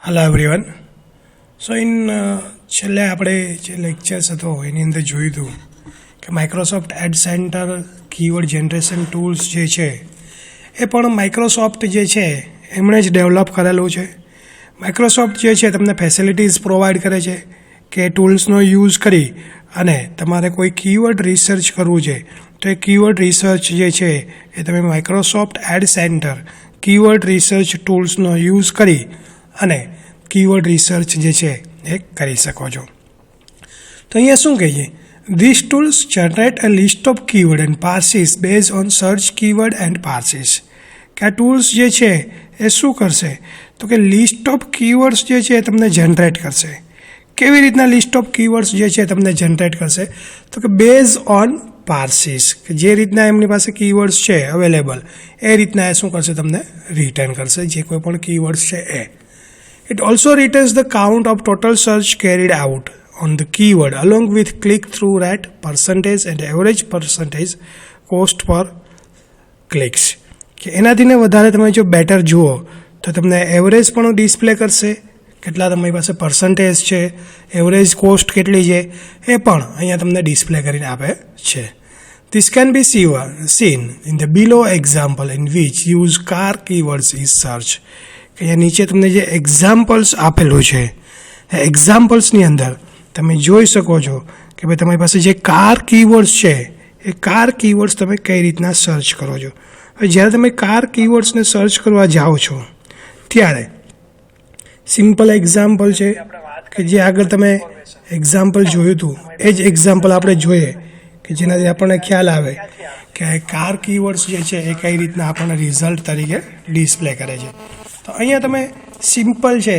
Hello everyone. સો છેલ્લે આપણે જે લેક્ચર્સ હતો એની અંદર જોયું હતું કે Microsoft ad center keyword generation tools જે છે એ પણ માઇક્રોસોફ્ટ જે છે એમણે જ ડેવલપ કરેલું છે. માઇક્રોસોફ્ટ જે છે તમને ફેસિલિટીઝ પ્રોવાઈડ કરે છે કે ટૂલ્સનો યુઝ કરી અને તમારે કોઈ કીવર્ડ રિસર્ચ કરવું છે તો એ કીવર્ડ રિસર્ચ જે છે એ તમે Microsoft ad center keyword research ટૂલ્સનો યુઝ કરી અને કીવર્ડ રિસર્ચ જે છે એ કરી શકો છો. તો અહીંયા શું કહીએ, this tools generate a list of keyword and phrases base on search keyword and phrases. કે આ ટૂલ્સ જે છે એ શું કરશે તો કે લિસ્ટ ઓફ કીવર્ડ્સ જે છે એ તમને જનરેટ કરશે. કેવી રીતના લિસ્ટ ઓફ કીવર્ડ્સ જે છે તમને જનરેટ કરશે તો કે બેઝ ઓન પાર્સીસ, કે જે રીતના એમની પાસે કીવર્ડ્સ છે અવેલેબલ એ રીતના એ શું કરશે તમને રિટર્ન કરશે જે કોઈ પણ કીવર્ડ્સ છે એ. It also returns the count of total search carried out on the keyword along with click-through rate, percentage and average percentage cost per clicks. કે એનાથી વધારે તમે જો બેટર જુઓ તો તમને એવરેજ પણ ડિસ્પ્લે કરશે, કેટલા તમારી પાસે પર્સન્ટેજ છે, એવરેજ કોસ્ટ કેટલી છે એ પણ અહીંયા તમને ડિસ્પ્લે કરીને આપે છે. This can be seen in the below example in which use car keywords is search. અહીંયા નીચે તમને જે એક્ઝામ્પલ્સ આપેલું છે એ એક્ઝામ્પલ્સની અંદર તમે જોઈ શકો છો કે ભાઈ તમારી પાસે જે કાર કીવર્ડ્સ છે એ કાર કીવર્ડ્સ તમે કઈ રીતના સર્ચ કરો છો. હવે જ્યારે તમે કાર કીવર્ડ્સને સર્ચ કરવા જાઓ છો ત્યારે સિમ્પલ એક્ઝામ્પલ છે કે જે આગળ તમે એક્ઝામ્પલ જોયું હતું એ જ એક્ઝામ્પલ આપણે જોઈએ કે જેનાથી આપણને ખ્યાલ આવે કે કાર કીવર્ડ્સ જે છે એ કઈ રીતના આપણને રિઝલ્ટ તરીકે ડિસ્પ્લે કરે છે. તો અહીંયા તમે સિમ્પલ છે,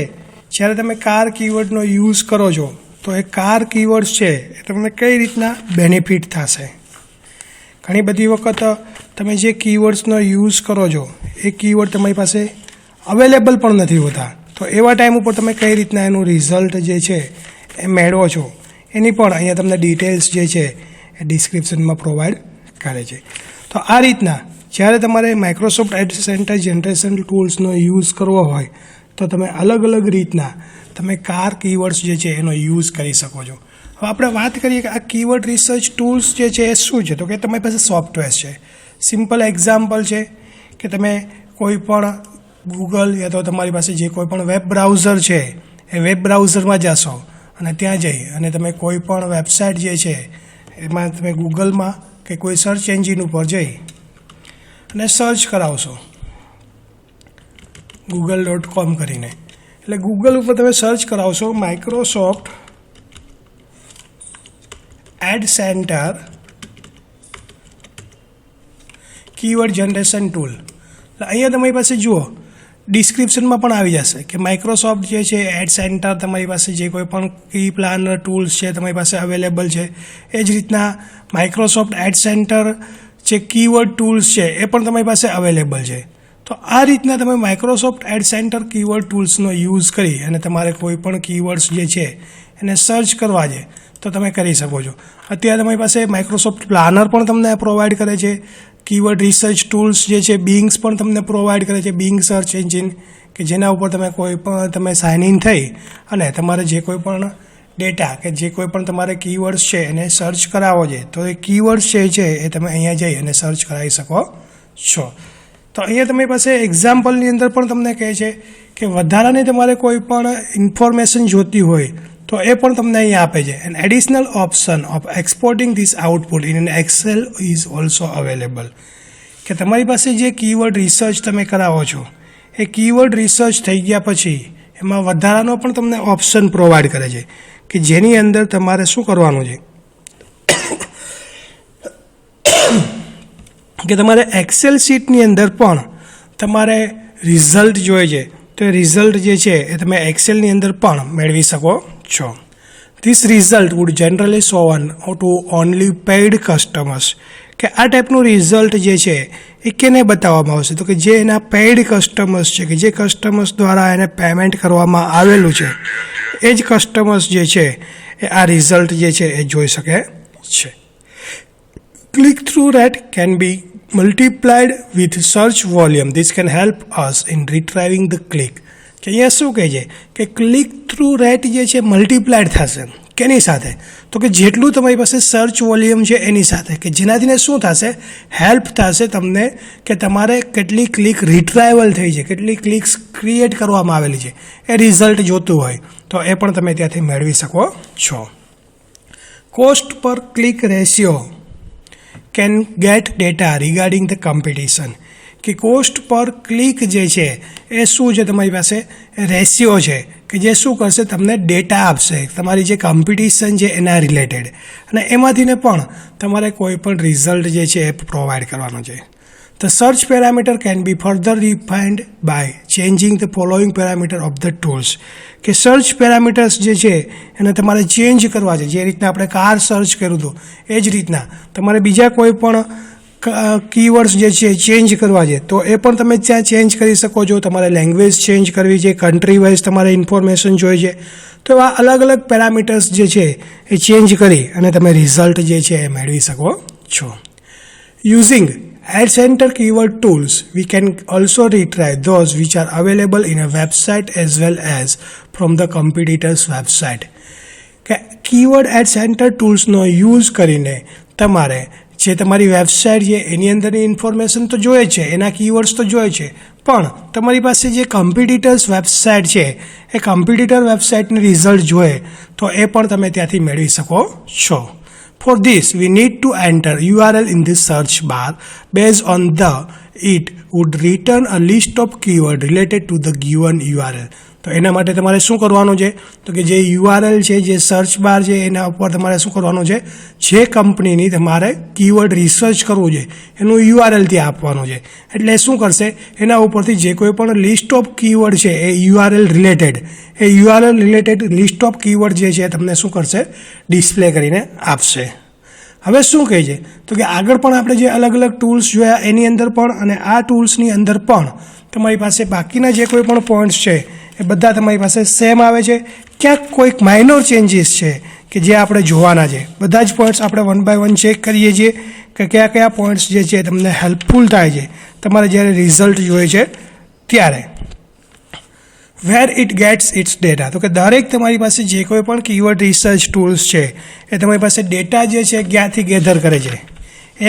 જ્યારે તમે કાર કીવર્ડનો યુઝ કરો છો તો એ કાર કીવર્ડ્સ છે એ તમને કઈ રીતના બેનિફિટ થશે. ઘણી બધી વખત તમે જે કીવર્ડ્સનો યુઝ કરો છો એ કીવર્ડ તમારી પાસે અવેલેબલ પણ નથી હોતા, તો એવા ટાઈમ ઉપર તમે કઈ રીતના એનું રિઝલ્ટ જે છે એ મેળવો છો એની પણ અહીંયા તમને ડિટેલ્સ જે છે એ ડિસ્ક્રિપ્શનમાં પ્રોવાઈડ કરે છે. તો આ રીતના જ્યારે તમારે માઇક્રોસોફ્ટ એડ સેન્ટર જનરેશન ટૂલ્સનો યુઝ કરવો હોય તો તમે અલગ અલગ રીતના તમે કાર કીવર્ડ્સ જે છે એનો યુઝ કરી શકો છો. હવે આપણે વાત કરીએ કે આ કીવર્ડ રિસર્ચ ટૂલ્સ જે છે એ શું છે, તો કે તમારી પાસે સોફ્ટવેર છે. સિમ્પલ એક્ઝામ્પલ છે કે તમે કોઈ પણ ગૂગલ યા તો તમારી પાસે જે કોઈ પણ વેબ બ્રાઉઝર છે એ વેબ બ્રાઉઝરમાં જશો અને ત્યાં જઈ અને તમે કોઈ પણ વેબસાઇટ જે છે એમાં તમે ગૂગલમાં કે કોઈ સર્ચ એન્જિન ઉપર જઈ અને સર્ચ કરાવશો google.com કરીને, એટલે ગૂગલ ઉપર તમે સર્ચ કરાવશો Microsoft ad center keyword generation tool. એટલે અહીંયા તમારી પાસે જુઓ ડિસ્ક્રિપ્શનમાં પણ આવી જશે કે માઇક્રોસોફ્ટ જે છે એડ સેન્ટર તમારી પાસે જે કોઈ પણ કી પ્લાનર ટૂલ્સ છે તમારી પાસે અવેલેબલ છે. એ જ રીતના માઇક્રોસોફ્ટ એડ સેન્ટર જે કીવર્ડ ટૂલ્સ છે એ પણ તમારી પાસે અવેલેબલ છે. તો આ રીતના તમે માઇક્રોસોફ્ટ એડ સેન્ટર કીવર્ડ ટૂલ્સનો યુઝ કરી અને તમારે કોઈ પણ કીવર્ડ્સ જે છે એને સર્ચ કરવા છે તો તમે કરી શકો છો. અત્યારે તમારી પાસે માઇક્રોસોફ્ટ પ્લાનર પણ તમને પ્રોવાઈડ કરે છે. કીવર્ડ રિસર્ચ ટૂલ્સ જે છે બિંગ્સ પણ તમને પ્રોવાઈડ કરે છે, બિંગ સર્ચ એન્જિન, કે જેના ઉપર તમે કોઈ પણ તમે સાઇન ઇન થઈ અને તમારે જે કોઈ પણ ડેટા કે જે કોઈ પણ તમારે કીવર્ડ્સ છે એને સર્ચ કરાવો છે તો એ કીવર્ડ્સ છે એ તમે અહીંયા જઈ અને સર્ચ કરાવી શકો છો. તો અહીંયા તમારી પાસે એક્ઝામ્પલની અંદર પણ તમને કહે છે કે વધારાની તમારે કોઈ પણ ઇન્ફોર્મેશન જોતી હોય તો એ પણ તમને અહીંયા આપે છે. An additional option of exporting this output in an Excel is also available. કે તમારી પાસે જે કીવર્ડ રિસર્ચ તમે કરાવો છો એ કીવર્ડ રિસર્ચ થઈ ગયા પછી એમાં વધારાનો પણ તમને ઓપ્શન પ્રોવાઈડ કરે છે કે જેની અંદર તમારે શું કરવાનું છે કે તમારે એક્સેલ શીટની અંદર પણ તમારે રિઝલ્ટ જોઈએ છે તો એ રિઝલ્ટ જે છે એ તમે એક્સેલની અંદર પણ મેળવી શકો છો. This result would generally shown to only paid customers. કે આ ટાઈપનું રિઝલ્ટ જે છે એ કેને બતાવવામાં આવશે તો કે જે એના પેઇડ કસ્ટમર્સ છે, કે જે કસ્ટમર્સ દ્વારા એને પેમેન્ટ કરવામાં આવેલું છે એ જ કસ્ટમર્સ જે છે એ આ રિઝલ્ટ જે છે એ જોઈ શકે છે. Click through rate can be multiplied with search volume. This can help us in retrieving the click. કે અહીંયા શું કહે છે કે ક્લિક થ્રુ રેટ જે છે મલ્ટીપ્લાયડ થશે કેની સાથે, તો કે જેટલું તમારી પાસે સર્ચ વોલ્યુમ છે એની સાથે, કે જેનાથીને શું થશે, હેલ્પ થશે તમને કે તમારે કેટલી ક્લિક રિટ્રાઈવલ થઈ છે, કેટલી ક્લિક્સ ક્રિએટ કરવામાં આવેલી છે, એ રિઝલ્ટ જોતું હોય તો એ પણ તમે ત્યાંથી મેળવી શકો છો. કોસ્ટ પર click ratio can get data regarding the competition, કે કોસ્ટ પર ક્લિક જે છે એ શું છે, તમારી પાસે રેશિયો છે કે જે શું કરશે, તમને ડેટા આપશે તમારી જે કોમ્પિટિશન છે એના રિલેટેડ, અને એમાંથીને પણ તમારે કોઈ પણ રિઝલ્ટ જે છે એ પ્રોવાઈડ કરવાનો છે. The search parameter can be further refined by changing the following parameter of the tools, કે સર્ચ પેરામીટર્સ જે છે એને તમારે ચેન્જ કરવા છે. જે રીતના આપણે કાર સર્ચ કર્યું હતું એ જ રીતના તમારે બીજા કોઈ પણ કીવર્ડ્સ જે છે ચેન્જ કરવા છે તો એ પણ તમે ત્યાં ચેન્જ કરી શકો છો. તમારે લેંગ્વેજ ચેન્જ કરવી છે, કન્ટ્રી વાઇઝ તમારે ઇન્ફોર્મેશન જોઈએ છે, તો એવા અલગ અલગ પેરામીટર્સ જે છે એ ચેન્જ કરી અને તમે રિઝલ્ટ જે છે એ મેળવી શકો છો. Using Ad Center keyword tools, we can also retry those which are available in a website as well as from the competitor's website. કે કીવર્ડ એડ સેન્ટર ટૂલ્સનો યુઝ કરીને તમારે જે તમારી વેબસાઇટ છે એની અંદરની ઇન્ફોર્મેશન તો જોઈએ છે, એના કીવર્ડ્સ તો જોઈએ છે, પણ તમારી પાસે જે કોમ્પિટિટર્સ વેબસાઇટ છે એ કોમ્પિટિટર વેબસાઇટની રિઝલ્ટ જોઈએ તો એ પણ તમે ત્યાંથી મેળવી શકો છો. For this, we need to enter URL in the search bar. Based on it would return a list of keyword related to the given URL. તો એના માટે તમારે શું કરવાનું છે, તો કે જે URL છે, જે સર્ચ બાર છે એના ઉપર તમારે શું કરવાનું છે, જે કંપનીની તમારે કીવર્ડ રિસર્ચ કરવું છે એનું URL ત્યાં આપવાનું છે. એટલે શું કરશે, એના ઉપરથી જે કોઈ પણ લિસ્ટ ઓફ કીવર્ડ છે એ URL related list of keyword જે છે તમને શું કરશે, ડિસ્પ્લે કરીને આપશે. હવે શું કહે છે, તો કે આગળ પણ આપણે જે અલગ અલગ ટૂલ્સ જોયા એની અંદર પણ અને આ ટૂલ્સની અંદર પણ તમારી પાસે બાકીના જે કોઈ પણ પોઈન્ટ્સ છે એ બધા તમારી પાસે સેમ આવે છે. ક્યાંક કોઈક માઇનોર ચેન્જીસ છે કે જે આપણે જોવાના છે. બધા જ પોઈન્ટ્સ આપણે 1 by 1 ચેક કરીએ છીએ કે કયા કયા પોઈન્ટ્સ જે છે તમને હેલ્પફુલ થાય છે તમારે જ્યારે રિઝલ્ટ જોઈએ છે ત્યારે. વેર ઇટ ગેટ્સ ઇટ્સ ડેટા, તો કે દરેક તમારી પાસે જે કોઈ પણ કીવર્ડ રિસર્ચ ટૂલ્સ છે એ તમારી પાસે ડેટા જે છે ક્યાંથી ગેધર કરે છે.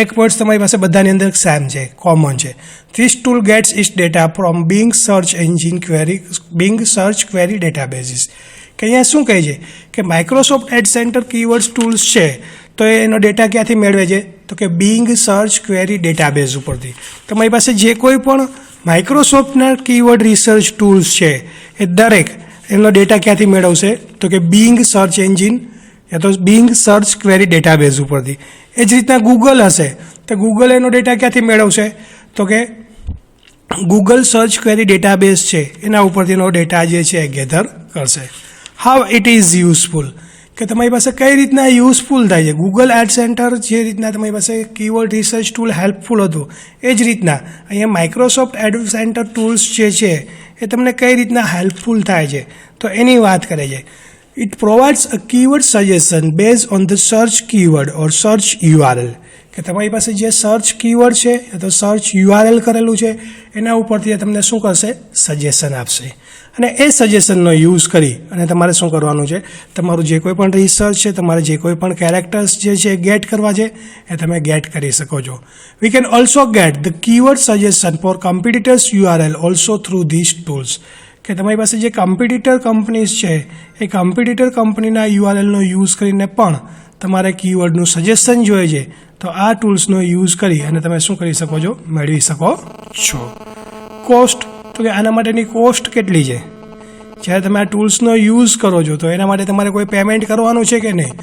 એક પોઈન્ટ્સ તમારી પાસે બધાની અંદર સેમ છે, કોમન છે. This tool gets its data from Bing search query databases. કે અહીંયા શું કહે છે કે Microsoft ad center keywords tools છે તો એનો ડેટા ક્યાંથી મેળવે છે, તો કે બિંગ સર્ચ ક્વેરી ડેટાબેઝ ઉપરથી. તમારી પાસે જે કોઈ પણ માઇક્રોસોફ્ટના કીવર્ડ રિસર્ચ ટૂલ્સ છે એ દરેક એનો ડેટા ક્યાંથી મેળવશે, તો કે બિંગ સર્ચ એન્જિન યા તો બિંગ સર્ચ ક્વેરી ડેટાબેઝ ઉપરથી. એ જ રીતના ગૂગલ હશે તો ગૂગલ એનો ડેટા ક્યાંથી મેળવશે, તો કે ગૂગલ સર્ચ ક્વેરી ડેટાબેઝ છે એના ઉપરથી એનો ડેટા જે છે એ ગેધર કરશે. હાઉ ઇટ ઇઝ યુઝફુલ, કે તમારી પાસે કઈ રીતના યુઝફુલ થાય છે. ગૂગલ એડ સેન્ટર જે રીતના તમારી પાસે કીવર્ડ રિસર્ચ ટૂલ હેલ્પફુલ હતું એ જ રીતના અહીંયા માઇક્રોસોફ્ટ એડ સેન્ટર ટૂલ્સ જે છે એ તમને કઈ રીતના હેલ્પફુલ થાય છે તો એની વાત કરે છે. It provides a keyword suggestion based on the search keyword or search URL. કે તમારી પાસે જે સર્ચ કીવર્ડ છે યા તો સર્ચ URL કરેલું છે એના ઉપરથી તમને શું કરશે, સજેશન આપશે. અને એ સજેશનનો યુઝ કરી અને તમારે શું કરવાનું છે, તમારું જે કોઈ પણ રિસર્ચ છે, તમારે જે કોઈ પણ કેરેક્ટર્સ જે છે ગેટ કરવા છે એ તમે ગેટ કરી શકો છો. We can also get the keyword suggestion for competitors URL also through these tools. કે તમારી પાસે જે કોમ્પિટિટર કંપનીઝ છે એ કોમ્પિટિટર કંપનીના URLનો યુઝ કરીને પણ તમારે કીવર્ડનું સજેશન જોઈએ છે તો આ ટૂલ્સનો યુઝ કરી અને તમે શું કરી શકો છો, મેળવી શકો છો. કોસ્ટ, તો કે આના માટેની કોસ્ટ કેટલી છે. જ્યારે તમે આ ટૂલ્સનો યુઝ કરો છો તો એના માટે તમારે કોઈ પેમેન્ટ કરવાનું છે કે નહીં.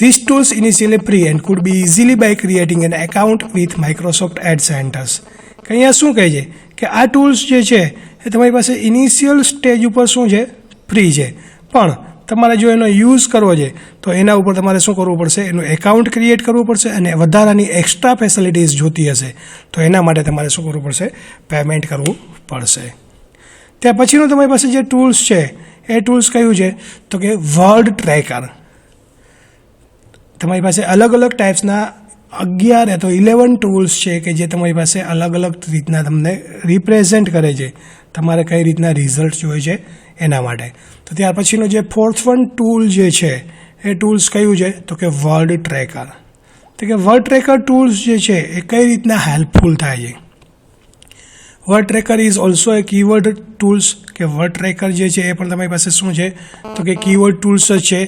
These tools initially free and could be easily by creating an account with Microsoft Ad Centers. કે અહીંયા શું કહે છે કે આ ટૂલ્સ જે છે એ તમારી પાસે ઇનિશિયલ સ્ટેજ ઉપર શું છે, ફ્રી છે, પણ તમારે જો એનો યુઝ કરવો છે તો એના ઉપર તમારે શું કરવું પડશે, એનું એકાઉન્ટ ક્રિએટ કરવું પડશે અને વધારાની એક્સ્ટ્રા ફેસિલિટીઝ જોતી હશે તો એના માટે તમારે શું કરવું પડશે, પેમેન્ટ કરવું પડશે. ત્યાં પછીનું તમારી પાસે જે ટૂલ્સ છે એ ટૂલ્સ કયું છે, તો કે વર્ડ ટ્રેકર. તમારી પાસે અલગ અલગ ટાઈપ્સના 11 અથવા 11 ટૂલ્સ છે કે જે તમારી પાસે અલગ અલગ રીતના તમને રિપ્રેઝેન્ટ કરે છે. તમારે કઈ રીતના રિઝલ્ટ જોઈએ છે એના માટે. તો ત્યાર પછીનો જે ફોર્થ વન ટૂલ જે છે એ ટૂલ્સ કયું છે તો કે વર્ડ ટ્રેકર. તો કે વર્ડ ટ્રેકર ટૂલ્સ જે છે એ કઈ રીતના હેલ્પફુલ થાય છે. Word tracker is also a keyword tools. કે વર્ડ ટ્રેકર જે છે એ પણ તમારી પાસે શું છે તો કે કીવર્ડ ટૂલ્સ જ છે.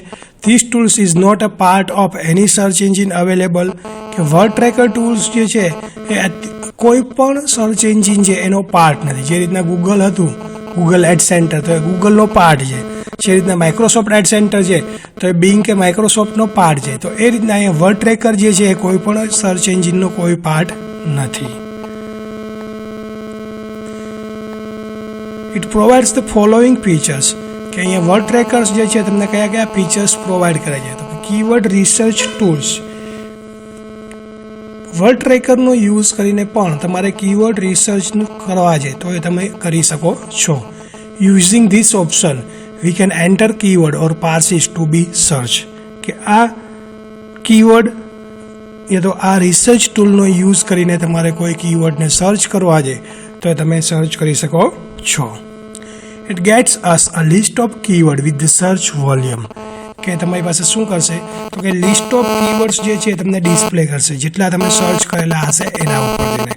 This tools is not a part of any search engine available. કે વર્ડ ટ્રેકર ટૂલ્સ જે છે એ કોઈ પણ સર્ચ એન્જિન છે એનો પાર્ટ નથી. જે રીતના ગૂગલ હતું, ગૂગલ એડ સેન્ટર, તો એ ગૂગલનો પાર્ટ છે. જે રીતના માઇક્રોસોફ્ટ એડ સેન્ટર છે તો એ બિંગ કે માઇક્રોસોફ્ટનો પાર્ટ છે. તો એ રીતના અહીંયા વર્ડ ટ્રેકર જે છે એ કોઈ પણ સર્ચ એન્જિનનો કોઈ પાર્ટ નથી. It provides the following features. કે અહીંયા વર્ડ ટ્રેકર્સ જે છે તમને કયા કયા ફીચર્સ પ્રોવાઈડ કરે છે તો કીવર્ડ રિસર્ચ ટૂલ્સ. વર્ડ ટ્રેકરનો યુઝ કરીને પણ તમારે કીવર્ડ રિસર્ચનું કરવા છે તો એ તમે કરી શકો છો. Using this option we can enter keyword or phrases to be search. કે આ કીવર્ડ યા તો આ રિસર્ચ ટૂલનો યુઝ કરીને તમારે કોઈ કીવર્ડને સર્ચ કરવા છે તો એ તમે સર્ચ કરી શકો છો. It gates us a list of keyword with the search volume. કે તમારી પાસે શું કરશે તો કે લિસ્ટ ઓફ કીવર્ડ્સ જે છે તમને ડિસ્પ્લે કરશે જેટલા તમે સર્ચ કરેલા હશે એના ઉપર જઈને.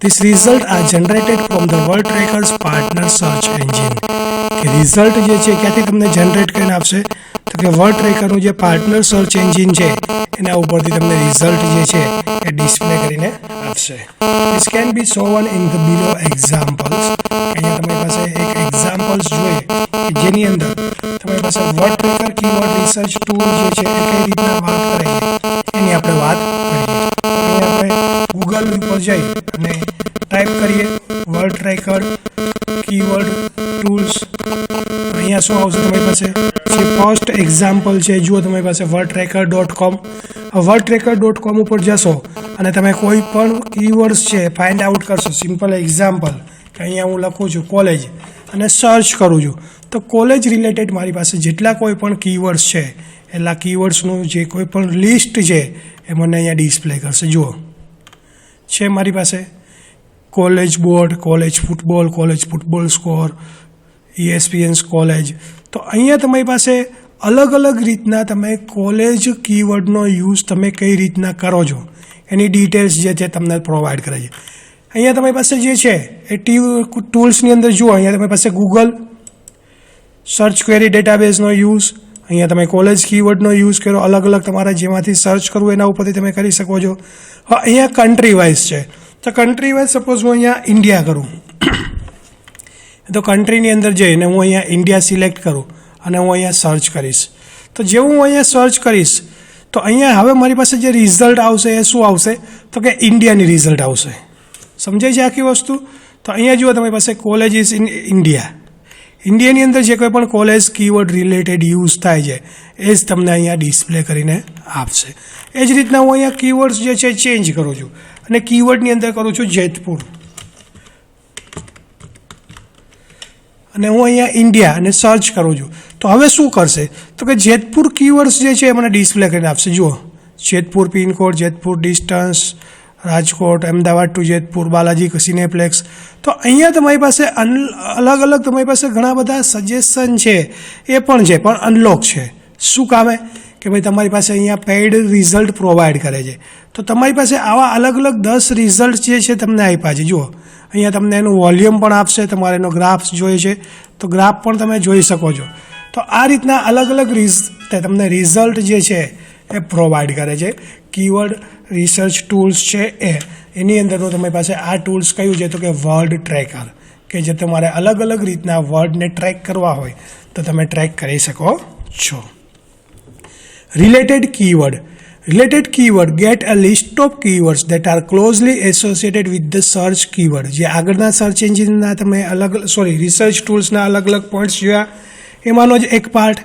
This result are generated from the word trackers partner search engine. કે રિઝલ્ટ જે છે ક્યાંથી તમને જનરેટ કરીને આપશે તો કે વર્ડ ટ્રેકરનું જે પાર્ટનર સર્ચ એન્જિન છે એના ઉપરથી તમને રિઝલ્ટ જે છે એ ડિસ્પ્લે કરીને આપશે. This can be shown in the below examples. અહીંયા તમારી પાસે એક એક્ઝામ્પલ્સ જોઈએ કે જેની અંદર તમારી પાસે word tracker keyword research tool જે છે એ કઈ રીતના વાત કરે છે એની આપણે વાત કરીએ. અહીંયા આપણે ગૂગલ ઉપર જઈ અને ટાઈપ કરીએ વર્ડ ટ્રેકર કીવર્ડ ટૂલ્સ. અહીંયા શું આવશે તમારી પાસે જે ફર્સ્ટ એક્ઝામ્પલ છે જુઓ તમારી પાસે wordtracker.com. wordtracker.com ઉપર જશો અને તમે કોઈ પણ કીવર્ડ્સ છે ફાઇન્ડ આઉટ કરશો. સિમ્પલ એક્ઝામ્પલ કે અહીંયા હું લખું છું કોલેજ અને સર્ચ કરું છું તો કોલેજ રિલેટેડ મારી પાસે જેટલા કોઈ પણ કીવર્ડ્સ છે એટલા કીવર્ડ્સનું જે કોઈ પણ લિસ્ટ છે એ મને અહીંયા ડિસ્પ્લે કરશે. જુઓ છે મારી પાસે college board, college football score, ESPN college. તો અહીંયા તમારી પાસે અલગ અલગ રીતના તમે કોલેજ કીવર્ડનો યુઝ તમે કઈ રીતના કરો છો એની ડિટેલ્સ જે છે તમને પ્રોવાઈડ કરે છે. અહીંયા તમારી પાસે જે છે એ ટૂલ્સની અંદર જુઓ અહીંયા તમારી પાસે ગૂગલ સર્ચ ક્વેરી ડેટાબેઝનો યુઝ, અહીંયા તમે કોલેજ કીવર્ડનો યુઝ કરો. અલગ અલગ તમારે જેમાંથી સર્ચ કરવું એના ઉપરથી તમે કરી શકો છો. હવે અહીંયા કન્ટ્રી વાઇઝ છે તો કન્ટ્રી વાઇઝ સપોઝ હું અહીંયા ઇન્ડિયા કરું તો કન્ટ્રીની અંદર જઈને હું અહીંયા ઇન્ડિયા સિલેક્ટ કરું અને હું અહીંયા સર્ચ કરીશ. તો જેવું હું અહીંયા સર્ચ કરીશ તો અહીંયા હવે મારી પાસે જે રિઝલ્ટ આવશે એ શું આવશે તો કે ઇન્ડિયાની રિઝલ્ટ આવશે. સમજાય છે આખી વસ્તુ? તો અહીંયા જુઓ તમારી પાસે કોલેજ ઇઝ ઇન ઇન્ડિયા. ઇન્ડિયાની અંદર જે કોઈ પણ કોલેજ કીવર્ડ રિલેટેડ યુઝ થાય છે એ જ તમને અહીંયા ડિસ્પ્લે કરીને આપશે. એ જ રીતના હું અહીંયા કીવર્ડ્સ જે છે ચેન્જ કરું છું અને કીવર્ડની અંદર કરું છું જેતપુર અને હું અહીંયા ઇન્ડિયા અને સર્ચ કરું છું. તો હવે શું કરશે તો કે જેતપુર કીવર્ડ્સ જે છે એ મને ડિસ્પ્લે કરીને આપશે. જુઓ Jetpur pincode, Jetpur distance, Rajkot, Ahmedabad to Jetpur, Balaji cineplex. તો અહીંયા તમારી પાસે અલગ અલગ તમારી પાસે ઘણા બધા સજેશન છે એ પણ છે પણ અનલોક છે. શું કામે કે ભાઈ તમારી પાસે અહીંયા પેઇડ રિઝલ્ટ પ્રોવાઈડ કરે છે. તો તમારી પાસે આવા અલગ અલગ 10 રિઝલ્ટ જે છે તમને આપ્યા છે. જુઓ અહીંયા તમને એનું વોલ્યુમ પણ આપશે. તમારે એનો ગ્રાફ જોઈએ છે તો ગ્રાફ પણ તમે જોઈ શકો છો. તો આ રીતના અલગ અલગ તમને રિઝલ્ટ જે છે એ પ્રોવાઈડ કરે છે. કીવર્ડ રિસર્ચ ટૂલ્સ છે એની અંદરનું તમારી પાસે આ ટૂલ્સ કયું છે તો કે વર્ડ ટ્રેકર, કે જે તમારે અલગ અલગ રીતના વર્ડને ટ્રેક કરવા હોય તો તમે ટ્રેક કરી શકો છો. Related keyword get a list of keywords that are closely associated with the search keyword. જે આગળના સર્ચ એન્જિનના તમે રિસર્ચ ટૂલ્સના અલગ અલગ પોઈન્ટ્સ જોયા એમાંનો જ એક પાર્ટ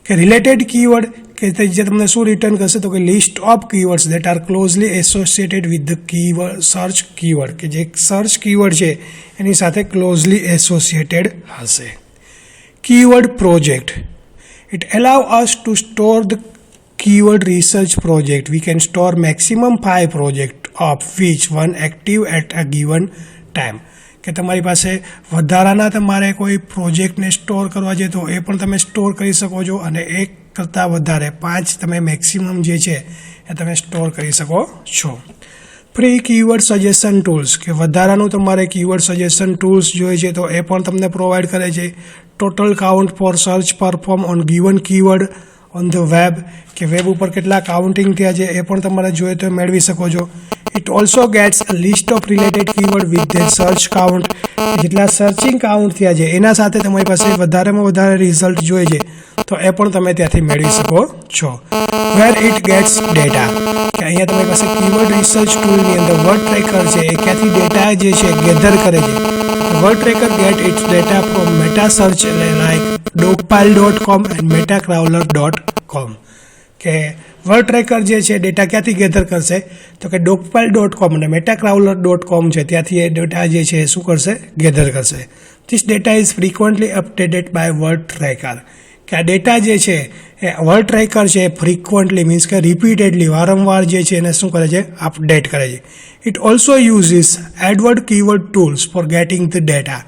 કે રિલેટેડ કીવર્ડ કે જે તમને શું રિટર્ન કરશે તો કે list of keywords that R closely associated with the keyword search keyword, કે જે સર્ચ કીવર્ડ છે એની સાથે ક્લોઝલી એસોસિએટેડ હશે. Keyword project it એલાવ us to store the keyword research project. We can store maximum 5 projects of which one active at a given time. કે તમારી પાસે વધારાના તમારે કોઈ પ્રોજેક્ટને સ્ટોર કરવા છે તો એ પણ તમે સ્ટોર કરી શકો છો, અને એક કરતાં વધારે 5 તમે મેક્સિમમ જે છે એ તમે સ્ટોર કરી શકો છો. ફ્રી કીવર્ડ સજેશન ટૂલ્સ, કે વધારાનું તમારે કીવર્ડ સજેશન ટૂલ્સ જોઈએ છે તો એ પણ તમને પ્રોવાઈડ કરે છે. Total count for search perform on given keyword on the web, કે વેબ ઉપર કેટલા કાઉન્ટિંગ થયા છે એ પણ તમારે જોઈએ તો મેળવી શકો છો. It also gates a list of related keyword with their search count, જેટલા સર્ચિંગ કાઉન્ટ થયા છે એના સાથે તમારી પાસે વધારેમાં વધારે રિઝલ્ટ જોઈએ છે તો એ પણ તમે ત્યાંથી મેળવી શકો છો. વેર ઇટ ગેટ્સ ડેટા, કે અહીંયા તમારી પાસે કીવર્ડ રિસર્ચ ટૂલની અંદર વર્ડ ટ્રેકર છે એ ક્યાંથી ડેટા જે છે ગેધર કરે છે. Word tracker get its data from meta search like dogpile.com and metacrawler.com, કે વર્ડ ટ્રેકર જે છે ડેટા ક્યાંથી ગેધર કરશે તો કે dogpile.com અને metacrawler.com છે ત્યાંથી એ ડેટા જે છે એ શું કરશે, ગેધર કરશે. This data is frequently updated by word tracker, કે આ ડેટા જે છે એ વર્ડ ટ્રેકર છે એ ફ્રિકવન્ટલી મીન્સ કે રિપીટેડલી વારંવાર જે છે એને શું કરે છે, અપડેટ કરે છે. It also uses AdWord keyword tools for getting the data,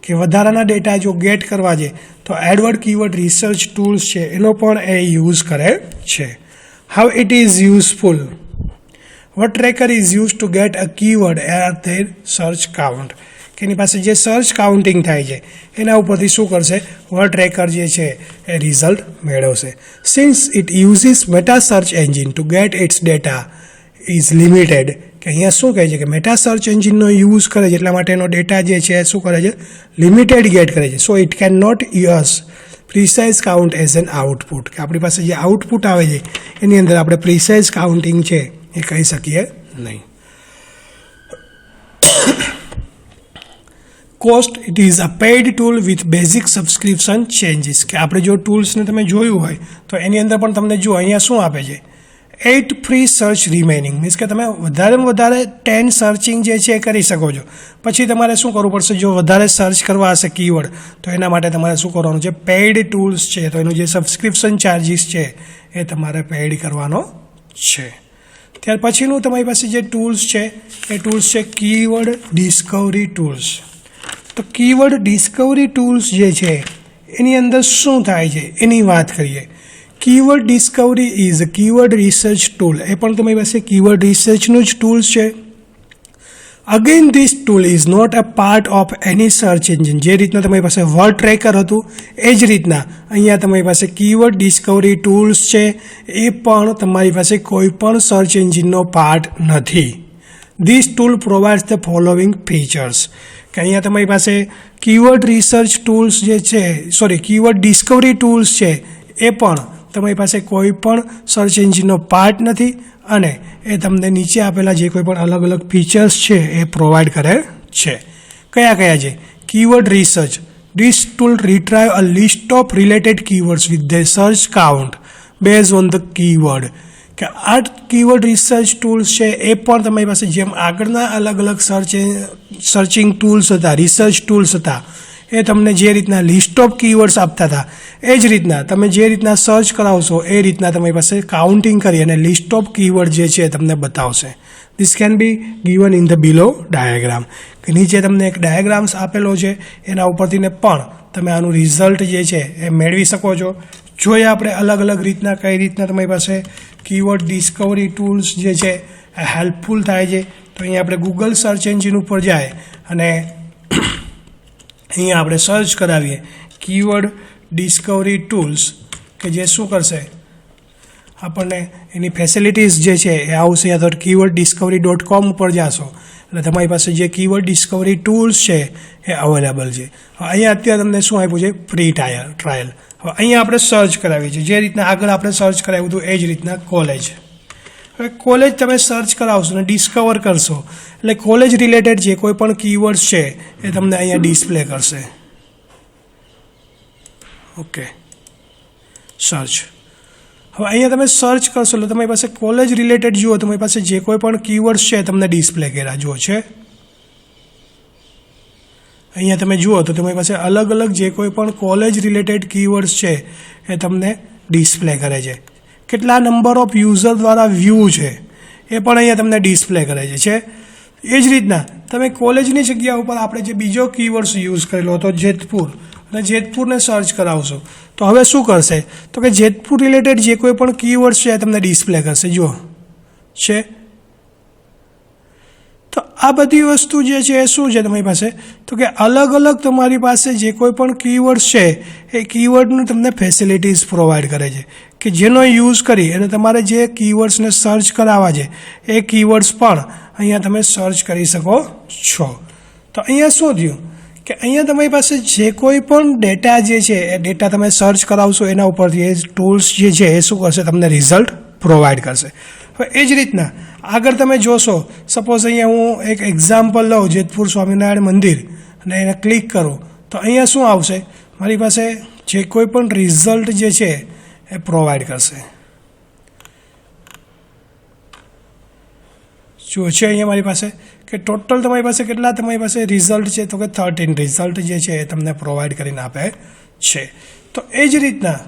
કે વધારાના ડેટા જો ગેટ કરવા છે તો એડવર્ડ કીવર્ડ રિસર્ચ ટૂલ્સ છે એનો પણ એ યુઝ કરે છે. How it is useful, word tracker is use to get a keyword at their search count, કે એની પાસે જે સર્ચ કાઉન્ટિંગ થાય છે એના ઉપરથી શું કરશે, વર્ડ ટ્રેકર જે છે એ રિઝલ્ટ મેળવશે. Since it uses meta search engine to get its data is limited, કે અહીંયા શું કહે છે કે મેટા સર્ચ એન્જિનનો યુઝ કરે છે એટલા માટે એનો ડેટા જે છે શું કરે છે, લિમિટેડ ગેટ કરે છે. So it can not use precise count as an output, કે આપણી પાસે જે આઉટપુટ આવે છે એની અંદર આપણે પ્રિસાઇઝ કાઉન્ટિંગ છે એ કહી શકીએ નહીં. Cost, it is a paid tool with basic subscription changes, કે આપણે જો ટૂલ્સને તમે જોયું હોય તો એની અંદર પણ તમને જો અહીંયા શું આપે છે, 8 ફ્રી સર્ચ રિમેનિંગ, મીન્સ કે તમે વધારેમાં વધારે 10 સર્ચિંગ જે છે એ કરી શકો છો. પછી તમારે શું કરવું પડશે, જો વધારે સર્ચ કરવા હશે કીવર્ડ તો એના માટે તમારે શું કરવાનું છે, પેઇડ ટૂલ્સ છે તો એનું જે સબસ્ક્રિપ્શન ચાર્જિસ છે એ તમારે પેઇડ કરવાનો છે. ત્યાર પછીનું તમારી પાસે જે ટૂલ્સ છે એ ટૂલ્સ છે કીવર્ડ ડિસ્કવરી ટૂલ્સ. તો કીવર્ડ ડિસ્કવરી ટૂલ્સ જે છે એની અંદર શું થાય છે એની વાત કરીએ. Keyword discovery is a keyword research tool, એ પણ તમારી પાસે કીવર્ડ રિસર્ચનું જ ટૂલ છે. Again this tool is not a part of any search engine, જે રીતના તમારી પાસે વર્ડ ટ્રેકર હતું એ જ રીતના અહીંયા તમારી પાસે કીવર્ડ ડિસ્કવરી ટૂલ્સ છે એ પણ તમારી પાસે કોઈ પણ સર્ચ એન્જિનનો પાર્ટ નથી. This tool provides the following features, કે અહીંયા તમારી પાસે કીવર્ડ રિસર્ચ ટૂલ્સ જે છે કીવર્ડ ડિસ્કવરી ટૂલ્સ છે એ પણ તમારી પાસે કોઈ પણ સર્ચ એન્જિનનો પાર્ટ નથી, અને એ તમને નીચે આપેલા જે કોઈ પણ અલગ અલગ ફીચર્સ છે એ પ્રોવાઈડ કરે છે. કયા કયા છે, keyword research, this tool retrieve a list of related keywords with their search count base on the keyword, કે આ કીવર્ડ રિસર્ચ ટૂલ્સ છે એ પણ તમારી પાસે જેમ આગળના અલગ અલગ સર્ચિંગ ટૂલ્સ હતા, રિસર્ચ ટૂલ્સ હતા, એ તમને જે રીતના લિસ્ટ ઓફ કીવર્ડ્સ આપતા હતા એ જ રીતના તમે જે રીતના સર્ચ કરાવશો એ રીતના તમારી પાસે કાઉન્ટિંગ કરી અને લિસ્ટ ઓફ કીવર્ડ જે છે તમને બતાવશે. This can be given in the below diagram, કે નીચે તમને એક ડાયાગ્રામ્સ આપેલો છે એના ઉપરથીને પણ તમે આનું રિઝલ્ટ જે છે એ મેળવી શકો છો. જોઈએ આપણે અલગ અલગ રીતના કઈ રીતના તમારી પાસે કીવર્ડ ડિસ્કવરી ટૂલ્સ જે છે એ હેલ્પફુલ થાય છે. તો અહીંયા આપણે ગૂગલ સર્ચ એન્જિન ઉપર જાય અને અહીંયા આપણે સર્ચ કરાવીએ કીવર્ડ ડિસ્કવરી ટૂલ્સ, કે જે શું કરશે આપણને એની ફેસિલિટીઝ જે છે એ આવશે. યા તો keywordDiscovery.com ઉપર જાશો એટલે તમારી પાસે જે કીવર્ડ ડિસ્કવરી ટૂલ્સ છે એ અવેલેબલ છે. અહીંયા અત્યારે તમને શું આપ્યું છે, ફ્રી ટ્રાયલ. હવે અહીંયા આપણે સર્ચ કરાવીએ છીએ જે રીતના આગળ આપણે સર્ચ કરાવ્યું હતું એ જ રીતના કોલેજ. હવે કોલેજ તમે સર્ચ કરાવશો અને ડિસ્કવર કરશો એટલે કોલેજ રિલેટેડ જે કોઈ પણ કીવર્ડ્સ છે એ તમને અહીંયા ડિસ્પ્લે કરશે. Okay, search. હવે અહીંયા તમે સર્ચ કરશો એટલે તમારી પાસે કોલેજ રિલેટેડ જુઓ તમારી પાસે જે કોઈ પણ કીવર્ડ્સ છે તમને ડિસ્પ્લે કર્યા જુઓ છે. અહીંયા તમે જુઓ તો તમારી પાસે અલગ અલગ જે કોઈ પણ કોલેજ રિલેટેડ કીવર્ડ્સ છે એ તમને ડિસ્પ્લે કરે છે. કેટલા નંબર ઓફ યુઝર દ્વારા વ્યૂ છે એ પણ અહીંયા તમને ડિસ્પ્લે કરે છે. એ જ રીતના તમે કોલેજની જગ્યા ઉપર આપણે જે બીજો કીવર્ડ્સ યુઝ કરેલો હતો જેતપુર, અને જેતપુરને સર્ચ કરાવશો તો હવે શું કરશે તો કે જેતપુર રિલેટેડ જે કોઈ પણ કીવર્ડ્સ છે એ તમને ડિસ્પ્લે કરશે. જુઓ છે. તો આ બધી વસ્તુ જે છે એ શું છે તમારી પાસે તો કે અલગ અલગ તમારી પાસે જે કોઈ પણ કીવર્ડ્સ છે એ કીવર્ડનું તમને ફેસિલિટીઝ પ્રોવાઈડ કરે છે કે જેનો યુઝ કરી અને તમારે જે કીવર્ડ્સને સર્ચ કરાવવા છે એ કીવર્ડ્સ પણ અહીંયા તમે સર્ચ કરી શકો છો. તો અહીંયા શું થયું કે અહીંયા તમારી પાસે જે કોઈ પણ ડેટા જે છે એ ડેટા તમે સર્ચ કરાવશો એના ઉપરથી એ ટૂલ્સ જે છે એ શું કરશે તમને રિઝલ્ટ પ્રોવાઈડ કરશે. હવે એ જ રીતના આગળ તમે જોશો, સપોઝ અહીંયા હું એક એક્ઝામ્પલ લઉં જેતપુર સ્વામિનારાયણ મંદિર અને એને ક્લિક કરું તો અહીંયા શું આવશે મારી પાસે જે કોઈ પણ રિઝલ્ટ જે છે એ પ્રોવાઈડ કરશે. શું છે અહીંયા મારી પાસે કે ટોટલ તમારી પાસે કેટલા તમારી પાસે રિઝલ્ટ છે તો કે 13 રિઝલ્ટ જે છે એ તમને પ્રોવાઈડ કરીને આપે છે. તો એ જ રીતના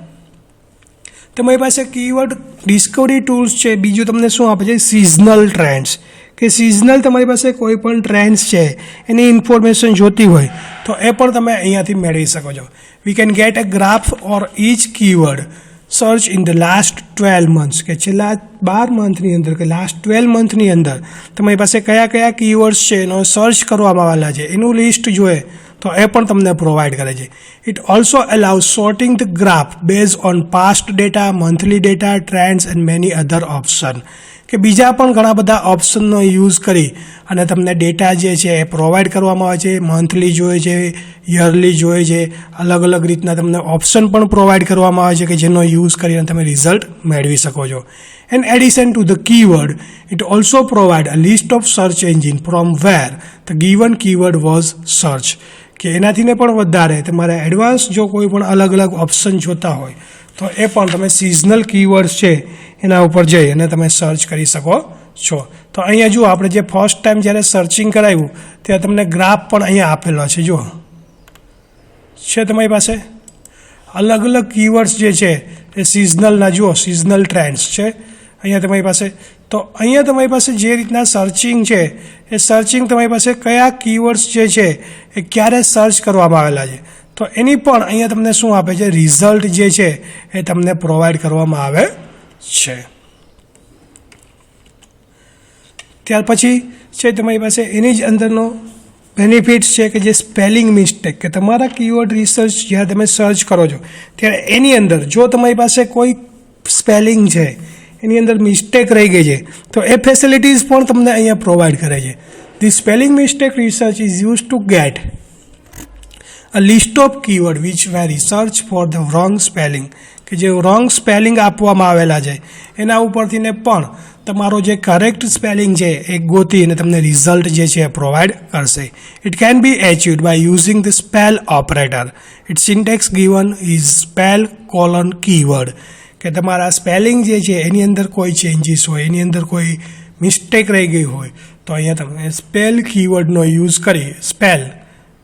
તમારી પાસે કીવર્ડ ડિસ્કવરી ટૂલ્સ છે. બીજું તમને શું આપે છે સિઝનલ ટ્રેન્ડ્સ, કે સિઝનલ તમારી પાસે કોઈ પણ ટ્રેન્ડ્સ છે એની ઇન્ફોર્મેશન જોતી હોય તો એ પણ તમે અહીંયાથી મેળવી શકો છો. We can get a graph or each keyword search in the last 12 months, કે છેલ્લા 12 મંથની અંદર કે લાસ્ટ 12 મંથની અંદર તમારી પાસે કયા કયા કીવર્ડ્સ છે એનો સર્ચ કરવામાં આવેલા છે એનું લિસ્ટ જોઈએ તો એ પણ તમને પ્રોવાઈડ કરે છે. It also allows sorting the graph base on past data, monthly data, trends and many other option, કે બીજા પણ ઘણા બધા ઓપ્શનનો યુઝ કરી અને તમને ડેટા જે છે એ પ્રોવાઈડ કરવામાં આવે છે. મંથલી જોઈએ છે, યરલી જોઈએ છે, અલગ અલગ રીતના તમને ઓપ્શન પણ પ્રોવાઈડ કરવામાં આવે છે કે જેનો યુઝ કરીને તમે રિઝલ્ટ મેળવી શકો છો. In addition to the keyword, it also provides a list of search engine from where the given keyword was searched, કે એનાથીને પણ વધારે તમારે એડવાન્સ જો કોઈ પણ અલગ અલગ ઓપ્શન જોતા હોય તો એ પણ તમે સિઝનલ કીવર્ડ્સ છે એના ઉપર જઈ અને તમે સર્ચ કરી શકો છો. તો અહીંયા જુઓ આપણે જે ફર્સ્ટ ટાઈમ જ્યારે સર્ચિંગ કરાવ્યું ત્યારે તમને ગ્રાફ પણ અહીંયા આપેલો છે. જુઓ છે તમારી પાસે અલગ અલગ કીવર્ડ્સ જે છે એ સિઝનલના, જુઓ સિઝનલ ટ્રેન્ડ્સ છે અહીંયા તમારી પાસે. તો અહીંયા તમારી પાસે જે રીતના સર્ચિંગ છે એ સર્ચિંગ તમારી પાસે કયા કીવર્ડ્સ જે છે એ ક્યારે સર્ચ કરવામાં આવેલા છે તો એની પણ અહીંયા તમને શું આપે છે રિઝલ્ટ જે છે એ તમને પ્રોવાઈડ કરવામાં આવે છે. ત્યાર પછી છે તમારી પાસે એની જ અંદરનો બેનિફિટ્સ છે કે જે સ્પેલિંગ મિસ્ટેક, કે તમારા કીવર્ડ રિસર્ચ જ્યારે તમે સર્ચ કરો છો ત્યારે એની અંદર જો તમારી પાસે કોઈ સ્પેલિંગ છે એની અંદર મિસ્ટેક રહી ગઈ છે તો એ ફેસિલિટીઝ પણ તમને અહીંયા પ્રોવાઈડ કરે છે. The spelling mistake research is use to get a list of keyword which were research for the wrong spelling, કે જે રોંગ સ્પેલિંગ આપવામાં આવેલા છે એના ઉપરથીને પણ તમારો જે કરેક્ટ સ્પેલિંગ છે એ ગોતી અને તમને રિઝલ્ટ જે છે એ પ્રોવાઈડ કરશે. It can be achieved by using the spell operator. It syntax given is spell colon keyword, કે તમારા સ્પેલિંગ જે છે એની અંદર કોઈ ચેન્જીસ હોય, એની અંદર કોઈ મિસ્ટેક રહી ગઈ હોય તો અહીંયા તમે સ્પેલ કીવર્ડનો યુઝ કરી, સ્પેલ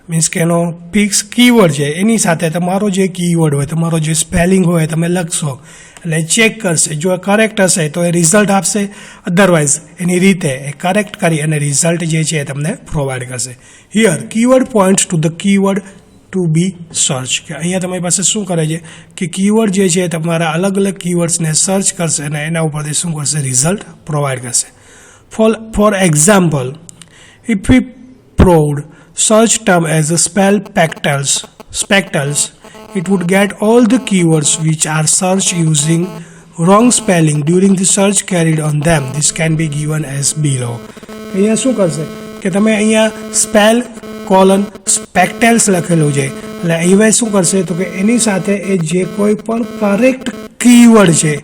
મીન્સ કે એનો ફિક્સ કીવર્ડ છે એની સાથે તમારો જે કીવર્ડ હોય, તમારો જે સ્પેલિંગ હોય તમે લખશો એટલે ચેક કરશે. જો કરેક્ટ હશે તો એ રિઝલ્ટ આપશે, અધરવાઇઝ એની રીતે એ કરેક્ટ કરી અને રિઝલ્ટ જે છે એ તમને પ્રોવાઈડ કરશે. Here keyword points to the keyword to be search, કે અહીંયા તમારી પાસે શું કરે છે કે કીવર્ડ જે છે તમારા અલગ અલગ કીવર્ડ્સને સર્ચ કરશે અને એના ઉપરથી શું કરશે રિઝલ્ટ પ્રોવાઈડ કરશે. For example, if V proved search term as a spectacles, it would get all the keywords which are searched using wrong spelling during the search carried on them. This can be given as below. અહીંયા શું કરશે કે તમે અહીંયા spell colon સ્પેક્ટેલ્સ લખેલું છે એટલે અહીંયા શું કરશે તો કે એની સાથે એ જે કોઈ પણ કરેક્ટ કીવર્ડ છે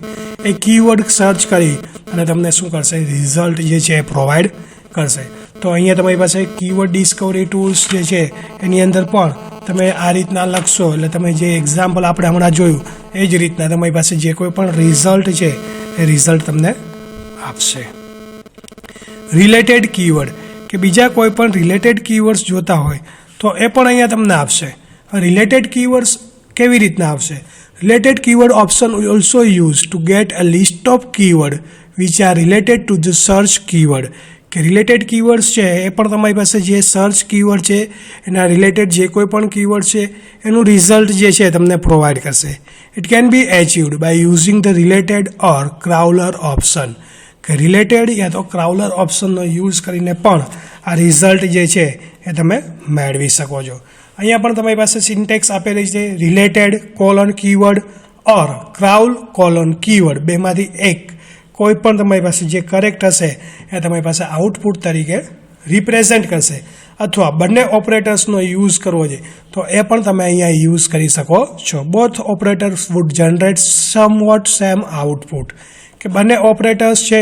એ કીવર્ડ સર્ચ કરી અને તમને શું કરશે રિઝલ્ટ જે છે એ પ્રોવાઈડ કરશે. તો અહીંયા તમારી પાસે કીવર્ડ ડિસ્કવરી ટૂલ્સ જે છે એની અંદર પણ તમે આ રીતના લખશો એટલે તમે જે એક્ઝામ્પલ આપણે હમણાં જોયું એ જ રીતના તમારી પાસે જે કોઈ પણ રિઝલ્ટ છે એ રિઝલ્ટ તમને આપશે. રિલેટેડ કીવર્ડ, કે બીજા કોઈ પણ રિલેટેડ કીવર્ડ્સ જોતા હોય તો એ પણ અહીંયા તમને આપશે. રિલેટેડ કીવર્ડ્સ કેવી રીતના આવશે? Related keyword option also use to get a list of keyword which are related to the search keyword, કે રિલેટેડ કીવર્ડ્સ છે એ પણ તમારી પાસે જે સર્ચ કીવર્ડ છે એના રિલેટેડ જે કોઈ પણ કીવર્ડ છે એનું રિઝલ્ટ જે છે તમને પ્રોવાઈડ કરશે. It can be achieved by using the related or crawler option, કે રિલેટેડ યા તો ક્રાઉલર ઓપ્શનનો યુઝ કરીને પણ આ રિઝલ્ટ જે છે એ તમે મેળવી શકો છો. અહીંયા પણ તમારી પાસે સિન્ટેક્સ આપેલી છે, રિલેટેડ કોલન કીવર્ડ ઓર ક્રાઉલ કોલન કીવર્ડ, બેમાંથી એક કોઈ પણ તમારી પાસે જે કરેક્ટ હશે એ તમારી પાસે આઉટપુટ તરીકે રિપ્રેઝેન્ટ કરશે, અથવા બંને ઓપરેટર્સનો યુઝ કરવો છે તો એ પણ તમે અહીંયા યુઝ કરી શકો છો. Both operators would generate somewhat same output, કે બંને ઓપરેટર્સ છે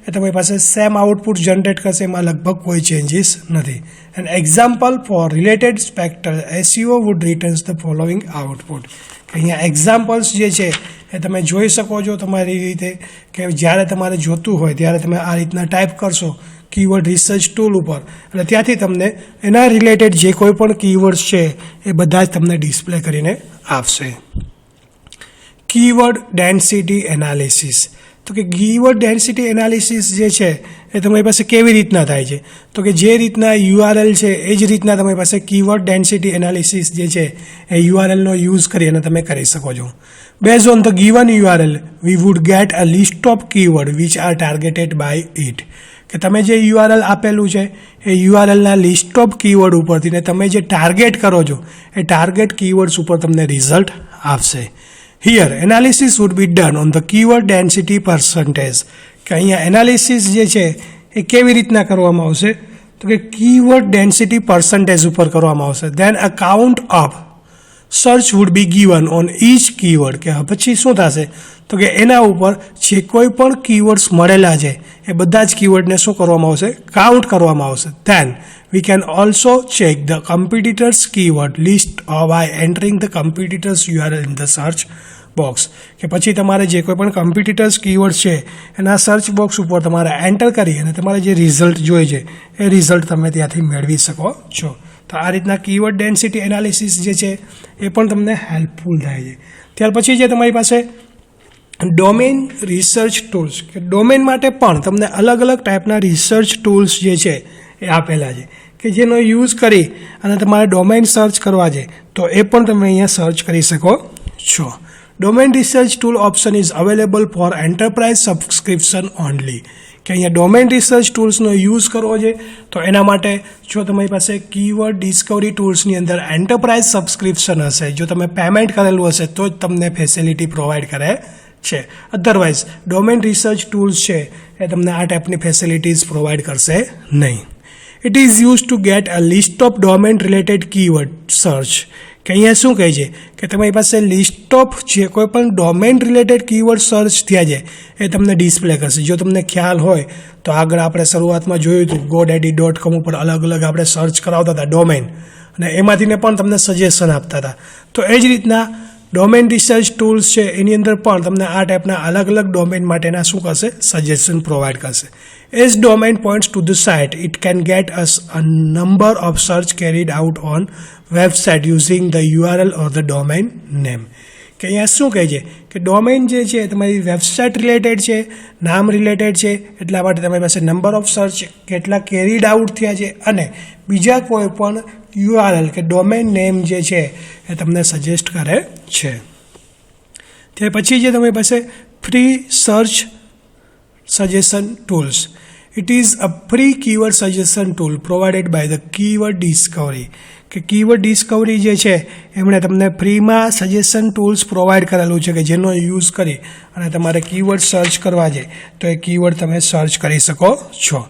એ તમારી પાસે સેમ આઉટપુટ જનરેટ કરશે, એમાં લગભગ કોઈ ચેન્જીસ નથી. An example for related spectre SEO would returns the following output. અહીંયા એક્ઝામ્પલ્સ જે છે એ તમે જોઈ શકો છો તમારી રીતે, કે જ્યારે તમારે જોતું હોય ત્યારે તમે આ રીતના ટાઈપ કરશો કીવર્ડ રિસર્ચ ટૂલ ઉપર, અને ત્યાંથી તમને એના રિલેટેડ જે કોઈ પણ કીવર્ડ્સ છે એ બધા જ તમને ડિસ્પ્લે કરીને આપશે. Keyword density analysis. તો કે કીવર્ડ ડેન્સિટી એનાલિસિસ જે છે એ તમારી પાસે કેવી રીતના થાય છે, તો કે જે રીતના URL છે એ જ રીતના તમારી પાસે કીવર્ડ ડેન્સિટી એનાલિસિસ જે છે એ URLનો યુઝ કરી અને તમે કરી શકો છો. Based on the given URL, we would get a list of keywords which are targeted by it. કે તમે જે URL આપેલું છે એ URLના લિસ્ટ ઓફ કીવર્ડ ઉપરથી ને તમે જે ટાર્ગેટ કરો છો એ ટાર્ગેટ કીવર્ડ્સ ઉપર તમને રિઝલ્ટ આપશે. Here, analysis would be done on the keyword density percentage. કે અહીંયા એનાલિસિસ જે છે એ કેવી રીતના કરવામાં આવશે, તો કે કીવર્ડ ડેન્સિટી પર્સન્ટેજ ઉપર કરવામાં આવશે. Then a count of search would be given on each keyword. કે પછી શું થશે, તો કે એના ઉપર જે કોઈ પણ કીવર્ડ્સ મળેલા છે એ બધા જ કીવર્ડને શું કરવામાં આવશે, કાઉન્ટ કરવામાં આવશે. Then we can also check the competitors keyword list by entering the competitors URL in the search box. કે પછી તમારે જે કોઈ પણ કમ્પિટિટર્સ કીવર્ડ છે એના સર્ચ બોક્સ ઉપર તમારે એન્ટર કરી અને તમારે જે રિઝલ્ટ જોઈએ છે એ રિઝલ્ટ તમે ત્યાંથી મેળવી શકો છો. તો આ રીતના કીવર્ડ ડેન્સિટી એનાલિસિસ જે છે એ પણ તમને હેલ્પફુલ થાય છે. ત્યાર પછી જે તમારી પાસે ડોમેન રિસર્ચ ટૂલ્સ, કે ડોમેન માટે પણ તમને અલગ અલગ ટાઈપના રિસર્ચ ટૂલ્સ જે છે એ આપેલા છે, કે જેનો યુઝ કરી અને તમારે ડોમેન સર્ચ કરવા છે તો એ પણ તમે અહીંયા સર્ચ કરી શકો છો. Domain research tool option is available four enterprise subscription only. કે અહીંયા ડોમેન રિસર્ચ ટૂલ્સનો યુઝ કરવો છે તો એના માટે જો તમારી પાસે કીવર્ડ ડિસ્કવરી ટૂલ્સની અંદર એન્ટરપ્રાઇઝ સબસ્ક્રિપ્શન હશે, જો તમે પેમેન્ટ કરેલું હશે તો જ તમને ફેસિલિટી પ્રોવાઈડ કરે છે. અધરવાઇઝ ડોમેન રિસર્ચ ટૂલ્સ છે એ તમને આ ટાઈપની ફેસિલિટીઝ પ્રોવાઈડ કરશે નહીં. It is use to get a list of domain related keyword search. કે અહીંયા શું કહે છે કે તમારી પાસે લિસ્ટ ઓફ જે કોઈ પણ ડોમેન રિલેટેડ કીવર્ડ સર્ચ થયા છે એ તમને ડિસ્પ્લે કરશે. જો તમને ખ્યાલ હોય તો આગળ આપણે શરૂઆતમાં જોયું હતું GoDaddy.com ઉપર અલગ અલગ આપણે સર્ચ કરાવતા હતા ડોમેન, અને એમાંથીને પણ તમને સજેશન આપતા હતા. તો એ જ રીતના ડોમેન રિસર્ચ ટૂલ્સ છે એની અંદર પણ તમને આ ટાઈપના અલગ અલગ ડોમેન માટેના શું કરશે, સજેશન પ્રોવાઈડ કરશે. As domain points to the site, it can get us a number of search carried out on website using the URL or the domain name. કે અહીંયા શું કહે છે કે ડોમેન જે છે તમારી વેબસાઇટ રિલેટેડ છે, નામ રિલેટેડ છે, એટલા માટે તમારી પાસે નંબર ઓફ સર્ચ કેટલા કેરીડ આઉટ થયા છે અને બીજા કોઈ પણ URL કે ડોમેન નેમ જે છે એ તમને સજેસ્ટ કરે છે. તે પછી જે તમારી પાસે free search suggestion tools. It is a free keyword suggestion tool provided by the Keyword Discovery. કે કીવર્ડ ડિસ્કવરી જે છે એમણે તમને ફ્રીમાં સજેશન ટૂલ્સ પ્રોવાઈડ કરેલું છે કે જેનો યુઝ કરી અને તમારે કીવર્ડ સર્ચ કરવા છે તો એ કીવર્ડ તમે સર્ચ કરી શકો છો.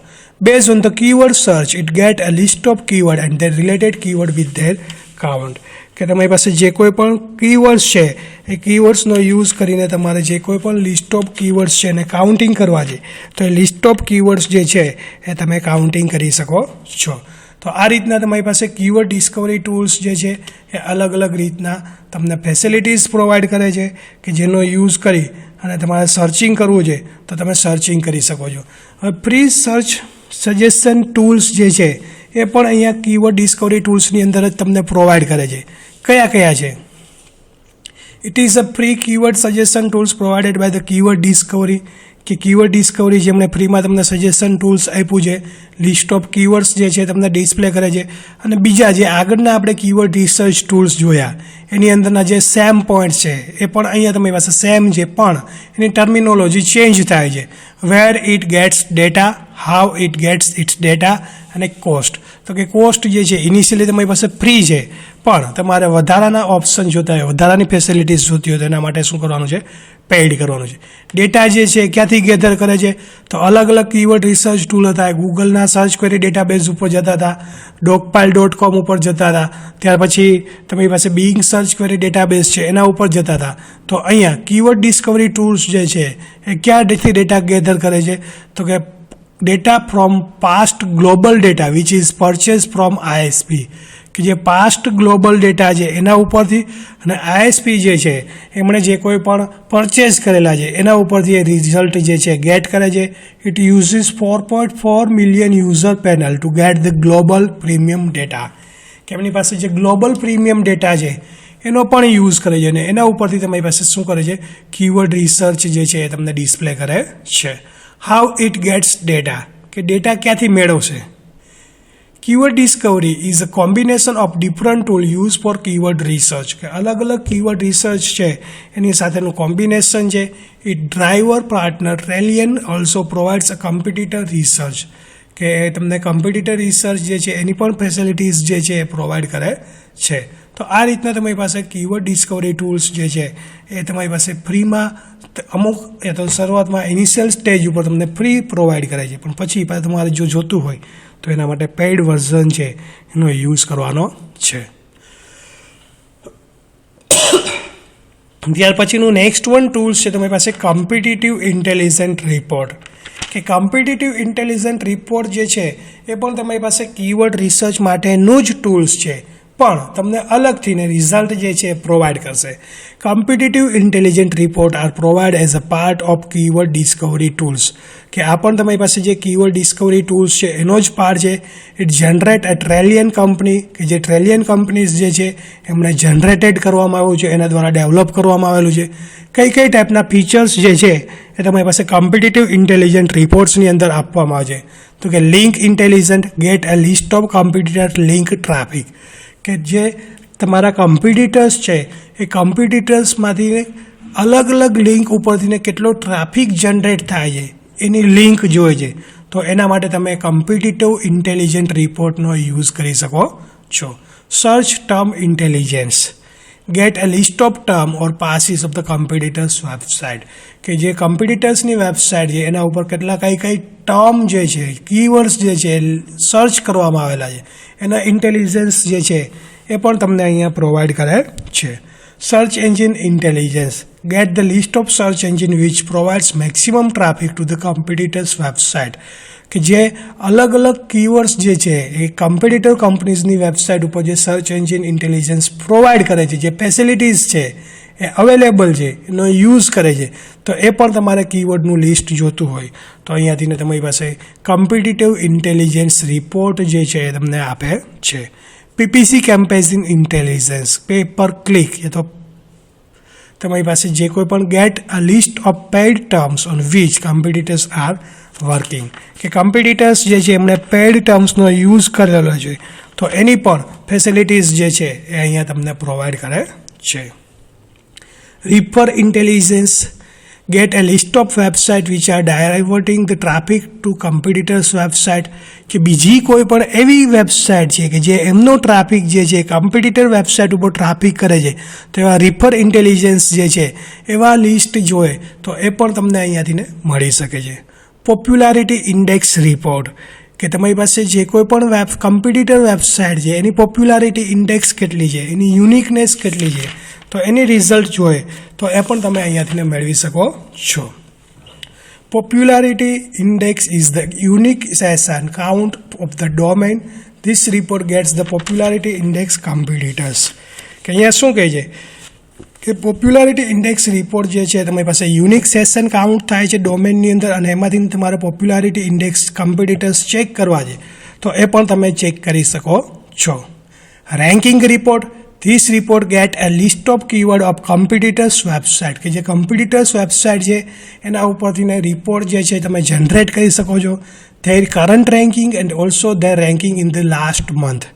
Based on the keyword search, it get a list of keyword and their related keyword with their count. કે તમારી પાસે જે કોઈ પણ કીવર્ડ્સ છે એ કીવર્ડ્સનો યુઝ કરીને તમારે જે કોઈ પણ લિસ્ટ ઓફ કીવર્ડ્સ છે એને કાઉન્ટિંગ કરવા છે તો એ લિસ્ટ ઓફ કીવર્ડ્સ જે છે એ તમે કાઉન્ટિંગ કરી શકો છો. તો આ રીતના તમારી પાસે કીવર્ડ ડિસ્કવરી ટૂલ્સ જે છે એ અલગ અલગ રીતના તમને ફેસિલિટીઝ પ્રોવાઈડ કરે છે કે જેનો યુઝ કરી અને તમારે સર્ચિંગ કરવું છે તો તમે સર્ચિંગ કરી શકો છો. હવે ફ્રી સર્ચ સજેશન ટૂલ્સ જે છે એ પણ અહીંયા કીવર્ડ ડિસ્કવરી ટૂલ્સની અંદર જ તમને પ્રોવાઈડ કરે છે. કયા કયા છે? It is a free keyword suggestion tools provided by the keyword discovery. કે કીવર્ડ ડિસ્કવરી જેમણે ફ્રીમાં તમને સજેશન ટૂલ્સ આપ્યું છે, લિસ્ટ ઓફ કીવર્ડ્સ જે છે તમને ડિસ્પ્લે કરે છે, અને બીજા જે આગળના આપણે કીવર્ડ રિસર્ચ ટૂલ્સ જોયા એની અંદરના જે સેમ પોઈન્ટ છે એ પણ અહીંયા તમારી પાસે સેમ છે, પણ એની ટર્મિનોલોજી ચેન્જ થાય છે. Where it gets data, how it gets its data, અને કોસ્ટ. તો કે કોસ્ટ જે છે ઇનિશિયલી તમારી પાસે ફ્રી છે, પણ તમારે વધારાના ઓપ્શન જોતા હોય, વધારાની ફેસિલિટીઝ જોતી હોય તો એના માટે શું કરવાનું છે? પેઇડ કરવાનું છે. ડેટા જે છે ક્યાંથી ગેધર કરે છે? તો અલગ અલગ કીવર્ડ રિસર્ચ ટૂલ હતા. ગૂગલના સર્ચ ક્વેરી ડેટાબેઝ ઉપર જતા હતા, docpile.com ઉપર જતા હતા, ત્યાર પછી તમારી પાસે બિંગ સર્ચ ક્વેરી ડેટાબેઝ છે એના ઉપર જતા હતા. તો અહીંયા કીવર્ડ ડિસ્કવરી ટૂલ્સ જે છે એ ક્યાંથી ડેટા ગેધર કરે છે? તો કે data from past global data which is purchase from ISP, કે જે પાસ્ટ ગ્લોબલ ડેટા છે એના ઉપરથી, અને ISP જે છે એમણે જે કોઈ પણ પરચેઝ કરેલા છે એના ઉપરથી એ રિઝલ્ટ જે છે ગેટ કરે છે. It uses 4.4 million user panel two get the global premium data, કે એમની પાસે જે ગ્લોબલ પ્રીમિયમ ડેટા છે એનો પણ યુઝ કરે છે, અને એના ઉપરથી તમારી પાસે શું કરે છે? કીવર્ડ રિસર્ચ જે છે એ તમને ડિસ્પ્લે કરે છે. હાઉ ઇટ ગેટ્સ ડેટા, કે ડેટા ક્યાંથી મેળવશે? Keyword discovery is a combination of different tool use for keyword research, કે અલગ અલગ કીવર્ડ રિસર્ચ છે એની સાથેનું કોમ્બિનેશન છે. It driver partner Trellian also provides a competitor research, કે તમને કોમ્પિટિટર રિસર્ચ જે છે એની પણ ફેસિલિટીઝ જે છે એ પ્રોવાઈડ કરે છે. તો આ રીતના તમારી પાસે કીવર્ડ ડિસ્કવરી ટૂલ્સ જે છે એ તમારી પાસે ફ્રીમાં અમુક એ તો શરૂઆતમાં ઇનિશિયલ સ્ટેજ ઉપર તમને ફ્રી પ્રોવાઈડ કરે છે, પણ પછી તમારે જો જોતું હોય તો એના માટે પેઇડ વર્ઝન છે એનો યુઝ કરવાનો છે. ત્યાર પછીનું નેક્સ્ટ વન ટૂલ્સ છે તમારી પાસે કોમ્પિટિટિવ ઇન્ટેલિજન્ટ રિપોર્ટ, કે કોમ્પિટિટિવ ઇન્ટેલિજન્ટ રિપોર્ટ જે છે એ પણ તમારી પાસે કીવર્ડ રિસર્ચ માટેનું જ ટૂલ્સ છે, પણ તમને અલગથી ને રિઝલ્ટ જે છે પ્રોવાઈડ કરશે. Competitive intelligent report are provide as a part of keyword discovery tools, કે આ પણ તમારી પાસે જે કીવર્ડ ડિસ્કવરી ટૂલ્સ છે એનો જ પાર્ટ છે. ઇટ જનરેટ અ ટ્રેલિયન કંપની, કે જે ટ્રેલિયન કંપનીઝ જે છે એમણે જનરેટેડ કરવામાં આવ્યું છે, એના દ્વારા ડેવલપ કરવામાં આવેલું છે. કઈ કઈ ટાઈપના ફીચર્સ જે છે એ તમારી પાસે કોમ્પિટિટિવ ઇન્ટેલિજન્ટ રિપોર્ટ્સની અંદર આપવામાં આવે છે. તો કે link intelligent, gate a list of competitor link traffic, કે જે તમારા કોમ્પિટિટર્સ છે એ કોમ્પિટિટર્સમાંથી અલગ અલગ લિંક ઉપરથી કેટલો ટ્રાફિક જનરેટ થાય છે એની લિંક જોઈએ છે. તો એના માટે તમે કોમ્પિટિટિવ ઇન્ટેલિજન્ટ રિપોર્ટનો યુઝ કરી શકો છો. Search term intelligence, gate a list of term or passes of the competitors website, કે જે કોમ્પિટિટર્સની વેબસાઇટ છે એના ઉપર કેટલા કઈ ટર્મ જે છે, કીવર્ડ્સ જે છે સર્ચ કરવામાં આવેલા છે એના ઇન્ટેલિજન્સ જે છે એ પણ તમને અહીંયા પ્રોવાઈડ કરે છે. Search engine intelligence, get the list of search engine which provides maximum traffic to the competitors website, કે જે અલગ અલગ કીવર્ડ્સ જે છે એ કોમ્પિટિટર કંપનીઝની વેબસાઇટ ઉપર જે સર્ચ એન્જિન ઇન્ટેલિજન્સ પ્રોવાઈડ કરે છે, જે ફેસિલિટીઝ છે એ અવેલેબલ છે એનો યુઝ કરે છે, તો એ પણ તમારે કીવર્ડનું લિસ્ટ જોતું હોય તો અહીંયાથી તમારી પાસે કોમ્પિટિટિવ ઇન્ટેલિજન્સ રિપોર્ટ જે છે એ તમને આપે છે. PPC કેમ્પેઇન ઇન્ટેલિજન્સ, પે પર ક્લિક, એ તો તમારી પાસે જે કોઈ પણ gate a list of paid terms on which competitors are working, કે કોમ્પિટિટર્સ જે છે એમણે પેઇડ ટર્મ્સનો યુઝ કરેલો છે તો એની પણ ફેસિલિટીઝ જે છે એ અહીંયા તમને પ્રોવાઈડ કરે છે. Refer intelligence, get a list of website which are diverting the traffic to competitors website, કે બીજી કોઈ પણ એવી વેબસાઇટ છે કે જે એમનો ટ્રાફિક જે છે કોમ્પિટિટર વેબસાઇટ ઉપર ટ્રાફિક કરે છે, તો એવા રિફર ઇન્ટેલિજન્સ જે છે એવા લિસ્ટ જોઈએ તો એ પણ તમને અહીંયાથી મળી શકે છે. પોપ્યુલારિટી ઇન્ડેક્સ રિપોર્ટ, કે તમારી પાસે જે કોઈ પણ કોમ્પિટિટર વેબસાઇટ છે એની પોપ્યુલારિટી ઇન્ડેક્સ કેટલી છે, એની યુનિકનેસ કેટલી છે, તો એની રિઝલ્ટ જોઈએ તો એ પણ તમે અહીંયાથી મેળવી શકો છો. Popularity index is the unique session count of the domain. This report gets the popularity index competitors, કે અહીંયા શું કહે છે કે પોપ્યુલારિટી ઇન્ડેક્સ રિપોર્ટ જે છે તમારી પાસે યુનિક સેશન કાઉન્ટ થાય છે ડોમેનની અંદર, અને એમાંથી તમારે પોપ્યુલારિટી ઇન્ડેક્સ કોમ્પિટિટર્સ ચેક કરવા છે તો એ પણ તમે ચેક કરી શકો છો. Ranking report, this report get a list of keyword of competitors website કે જે કોમ્પિટિટર્સ વેબસાઇટ છે એના ઉપરથી રિપોર્ટ જે છે તમે જનરેટ કરી શકો છો. There current ranking and also there ranking in the last month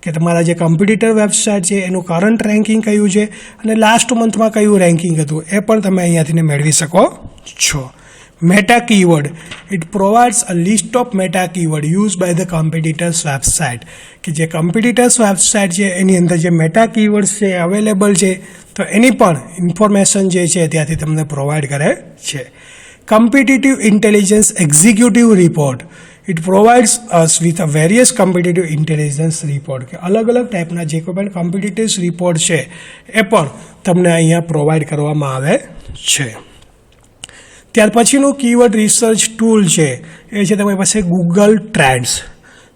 કે તમારા જે કોમ્પિટિટર વેબસાઇટ છે એનું કરંટ રેન્કિંગ કયું છે અને લાસ્ટ મંથમાં કયું રેન્કિંગ હતું એ પણ તમે અહીંયાથી મેળવી શકો છો. Meta keyword it provides a list of meta keyword use by the competitors website કે જે કોમ્પિટિટર્સ વેબસાઇટ છે એની અંદર જે મેટા કીવર્ડ્સ છે અવેલેબલ છે તો એની પણ ઇન્ફોર્મેશન જે છે ત્યાંથી તમને પ્રોવાઈડ કરે છે. Competitive intelligence executive report it provides us with a various competitive intelligence report કે અલગ અલગ ટાઈપના જે કોઈ પણ કોમ્પિટિટિવ રિપોર્ટ છે એ પણ તમને અહીંયા પ્રોવાઈડ કરવામાં આવે છે. ત્યાર પછીનું કીવર્ડ રિસર્ચ ટૂલ છે એ છે તમારી પાસે ગૂગલ ટ્રેન્ડ્સ.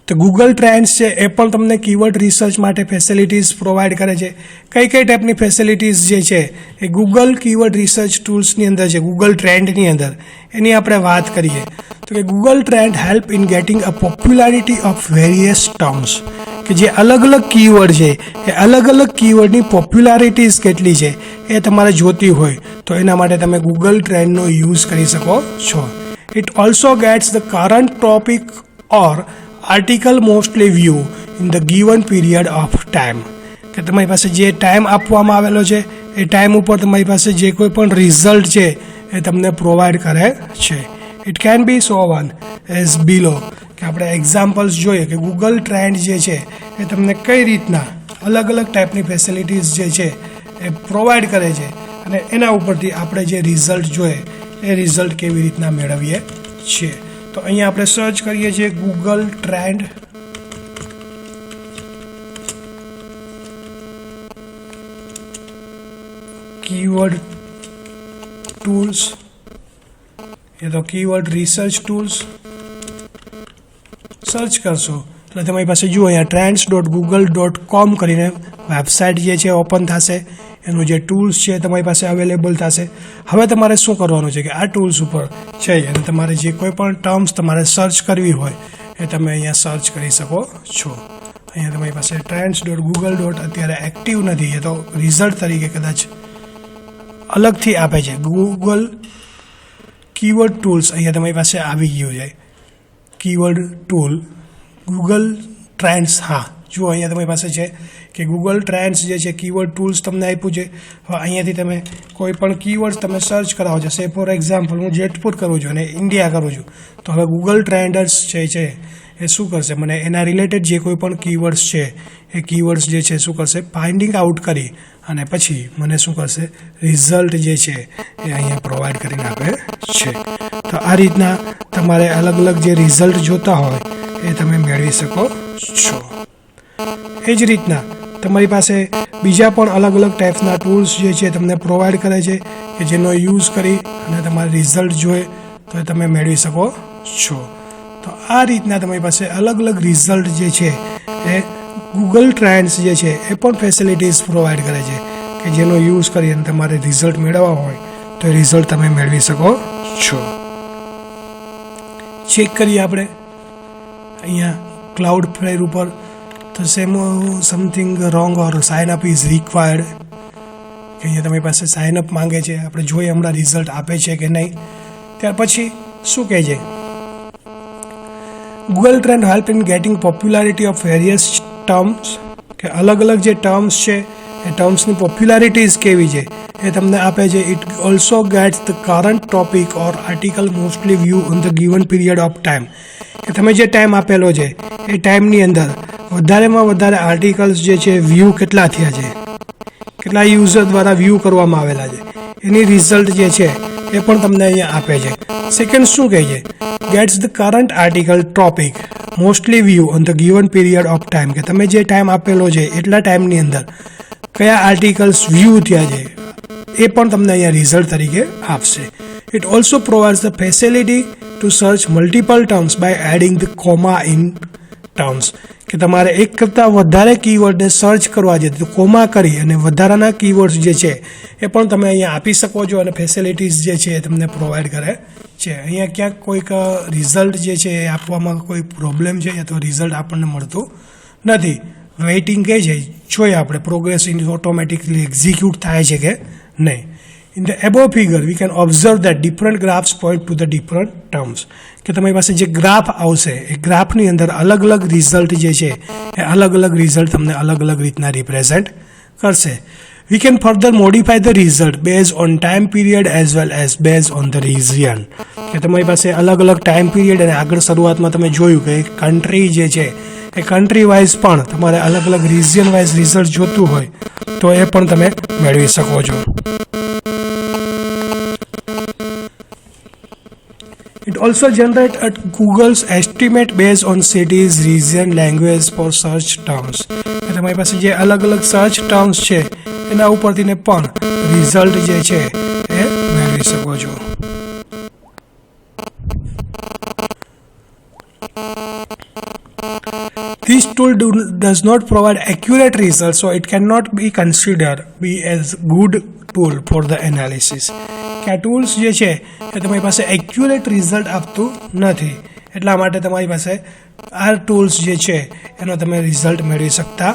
તો ગૂગલ ટ્રેન્ડ્સ છે એ પણ તમને કીવર્ડ રિસર્ચ માટે ફેસિલિટીઝ પ્રોવાઈડ કરે છે. કઈ ટાઈપની ફેસિલિટીઝ જે છે એ ગૂગલ કીવર્ડ રિસર્ચ ટૂલ્સની અંદર છે, ગૂગલ ટ્રેન્ડની અંદર એની આપણે વાત કરીએ તો કે Google trend help in getting a popularity of various terms કે જે અલગ અલગ કીવર્ડ છે એ અલગ અલગ કીવર્ડની પોપ્યુલારિટીઝ કેટલી છે એ તમારે જોતી હોય તો એના માટે તમે ગૂગલ ટ્રેન્ડનો યુઝ કરી શકો છો. It also gets the current topic or article mostly view in the given period of time કે તમારી પાસે જે ટાઈમ આપવામાં આવેલો છે એ ટાઈમ ઉપર તમારી પાસે જે કોઈ પણ રિઝલ્ટ છે એ તમને પ્રોવાઈડ કરે છે. It can be Shovon as બિલો કે આપણે એક્ઝામ્પલ્સ જોઈએ કે ગૂગલ ટ્રેન્ડ જે છે એ તમને કઈ રીતના અલગ અલગ ટાઈપની ફેસિલિટીઝ જે છે એ પ્રોવાઈડ કરે છે અને એના ઉપરથી આપણે જે રિઝલ્ટ જોઈએ એ રિઝલ્ટ કેવી રીતના મેળવીએ છીએ. તો અહીંયા આપણે સર્ચ કરીએ છીએ ગૂગલ ટ્રેન્ડ કીવર્ડ ટૂલ્સ એ તો કીવર્ડ રિસર્ચ ટૂલ્સ સર્ચ કરશો એટલે તમારી પાસે જુઓ અહીંયા trends.google.com કરીને વેબસાઇટ જે છે ઓપન થશે. એનું જે ટૂલ્સ છે તમારી પાસે અવેલેબલ થશે. હવે તમારે શું કરવાનું છે કે આ ટૂલ્સ ઉપર છે અને તમારે જે કોઈ પણ ટર્મ્સ તમારે સર્ચ કરવી હોય એ તમે અહીંયા સર્ચ કરી શકો છો. અહીંયા તમારી પાસે trends.google. અત્યારે એક્ટિવ નથી, એ તો રિઝલ્ટ તરીકે કદાચ અલગથી આપે છે. ગૂગલ કીવર્ડ ટૂલ્સ અહીંયા તમારી પાસે આવી ગયું છે. કીવર્ડ ટૂલ ગૂગલ ટ્રેન્ડ્સ, હા જુઓ અહીંયા તમારી પાસે છે કે ગૂગલ ટ્રેન્ડ્સ જે છે કીવર્ડ ટૂલ્સ તમને આપ્યું છે. હવે અહીંયાથી તમે કોઈ પણ કીવર્ડ્સ તમે સર્ચ કરાવો છો. સે ફોર એક્ઝામ્પલ હું જેતપુર કરું છું અને ઇન્ડિયા કરું છું તો હવે ગૂગલ ટ્રેન્ડર્સ છે એ શું કરશે, મને એના રિલેટેડ જે કોઈ પણ કીવર્ડ્સ છે એ કીવર્ડ્સ જે છે શું કરશે, ફાઇન્ડિંગ આઉટ કરી અને પછી મને શું કરશે, રિઝલ્ટ જે છે એ અહીંયા પ્રોવાઈડ કરીને આપે છે. તો આ રીતના તમારે અલગ અલગ જે રિઝલ્ટ જોતા હોય એ તમે મેળવી શકો છો. એ જ રીતના તમારી પાસે બીજા પણ અલગ અલગ ટાઈપ્સના ટૂલ્સ જે છે તમને પ્રોવાઈડ કરે છે કે જેનો યુઝ કરી અને તમારે રિઝલ્ટ જોઈએ તો તમે મેળવી શકો છો. તો આ રીતના તમારી પાસે અલગ અલગ રિઝલ્ટ જે છે એ ગૂગલ ટ્રેન્ડ્સ જે છે એ પણ ફેસિલિટીઝ પ્રોવાઈડ કરે છે કે જેનો યુઝ કરી અને તમારે રિઝલ્ટ મેળવવા હોય તો એ રિઝલ્ટ તમે મેળવી શકો છો. ચેક કરીએ આપણે અહીંયા ક્લાઉડ ફ્લેર ઉપર તો something wrong or sign up is required કે અહીંયા તમારી પાસે સાઇન અપ માંગે છે. આપણે જોઈએ હમણાં રિઝલ્ટ આપે છે કે નહીં. ત્યાર પછી શું કહે છે, Google trend help in getting popularity of various terms કે અલગ અલગ જે ટર્મ્સ છે એ ટર્મ્સની પોપ્યુલારિટીઝ કેવી છે એ તમને આપે છે. It also gets the current topic or article mostly view on the given period of time કે તમે જે ટાઈમ આપેલો છે એ ટાઈમની અંદર વધારેમાં વધારે આર્ટિકલ્સ જે છે વ્યૂ કેટલા થયા છે, કેટલા યુઝર દ્વારા વ્યૂ કરવામાં આવેલા છે એની રિઝલ્ટ જે છે એ પણ તમને અહીંયા આપે છે. સેકન્ડ શું કહે છે, gets the current article topic mostly view on the given period of time કે તમે જે ટાઈમ આપેલો છે એટલા ટાઈમની અંદર કયા આર્ટિકલ્સ વ્યૂ થયા છે એ પણ તમને અહીંયા રિઝલ્ટ તરીકે આપશે. It also provides the facility to search multiple terms by adding the comma in terms કે તમારે એક કરતાં વધારે કીવર્ડને સર્ચ કરવા છે તો કોમા કરી અને વધારાના કીવર્ડ્સ જે છે એ પણ તમે અહીંયા આપી શકો છો અને ફેસિલિટીઝ જે છે એ તમને પ્રોવાઈડ કરે છે. અહીંયા ક્યાંક કોઈક રિઝલ્ટ જે છે એ આપવામાં કોઈ પ્રોબ્લેમ છે યા તો રિઝલ્ટ આપણને મળતું નથી. વેઇટિંગ કહે છે, જોઈએ આપણે પ્રોગ્રેસ ઓટોમેટિકલી એક્ઝિક્યુટ થાય છે કે નહીં. In the above figure, we can observe that different graphs point to the different terms. કે તમારી પાસે જે ગ્રાફ આવશે એ ગ્રાફની અંદર અલગ અલગ રિઝલ્ટ જે છે એ અલગ અલગ રિઝલ્ટ તમને અલગ અલગ રીતના રિપ્રેઝેન્ટ કરશે. We can further modify the result based on time period as well as based on the region. કે તમારી પાસે અલગ અલગ ટાઈમ પીરિયડ અને આગળ શરૂઆતમાં તમે જોયું કે કન્ટ્રી જે છે એ કન્ટ્રી વાઇઝ પણ તમારે અલગ અલગ રિજિયન વાઇઝ રિઝલ્ટ જોતું હોય તો એ પણ તમે મેળવી શકો છો. It also generates a Google's estimate based on cities, region, language for search terms. તમારી પાસે જે અલગ અલગ સર્ચ ટર્મ્સ છે એના ઉપરથી ને પણ રિઝલ્ટ જે છે એ મેળવી શકો છો. This tool does not provide accurate results, so it cannot be considered as good tool for the analysis. કે આ ટૂલ્સ જે છે એ તમારી પાસે એક્યુરેટ રિઝલ્ટ આપતું નથી, એટલા માટે તમારી પાસે આ ટૂલ્સ જે છે એનો તમે રિઝલ્ટ મેળવી શકતા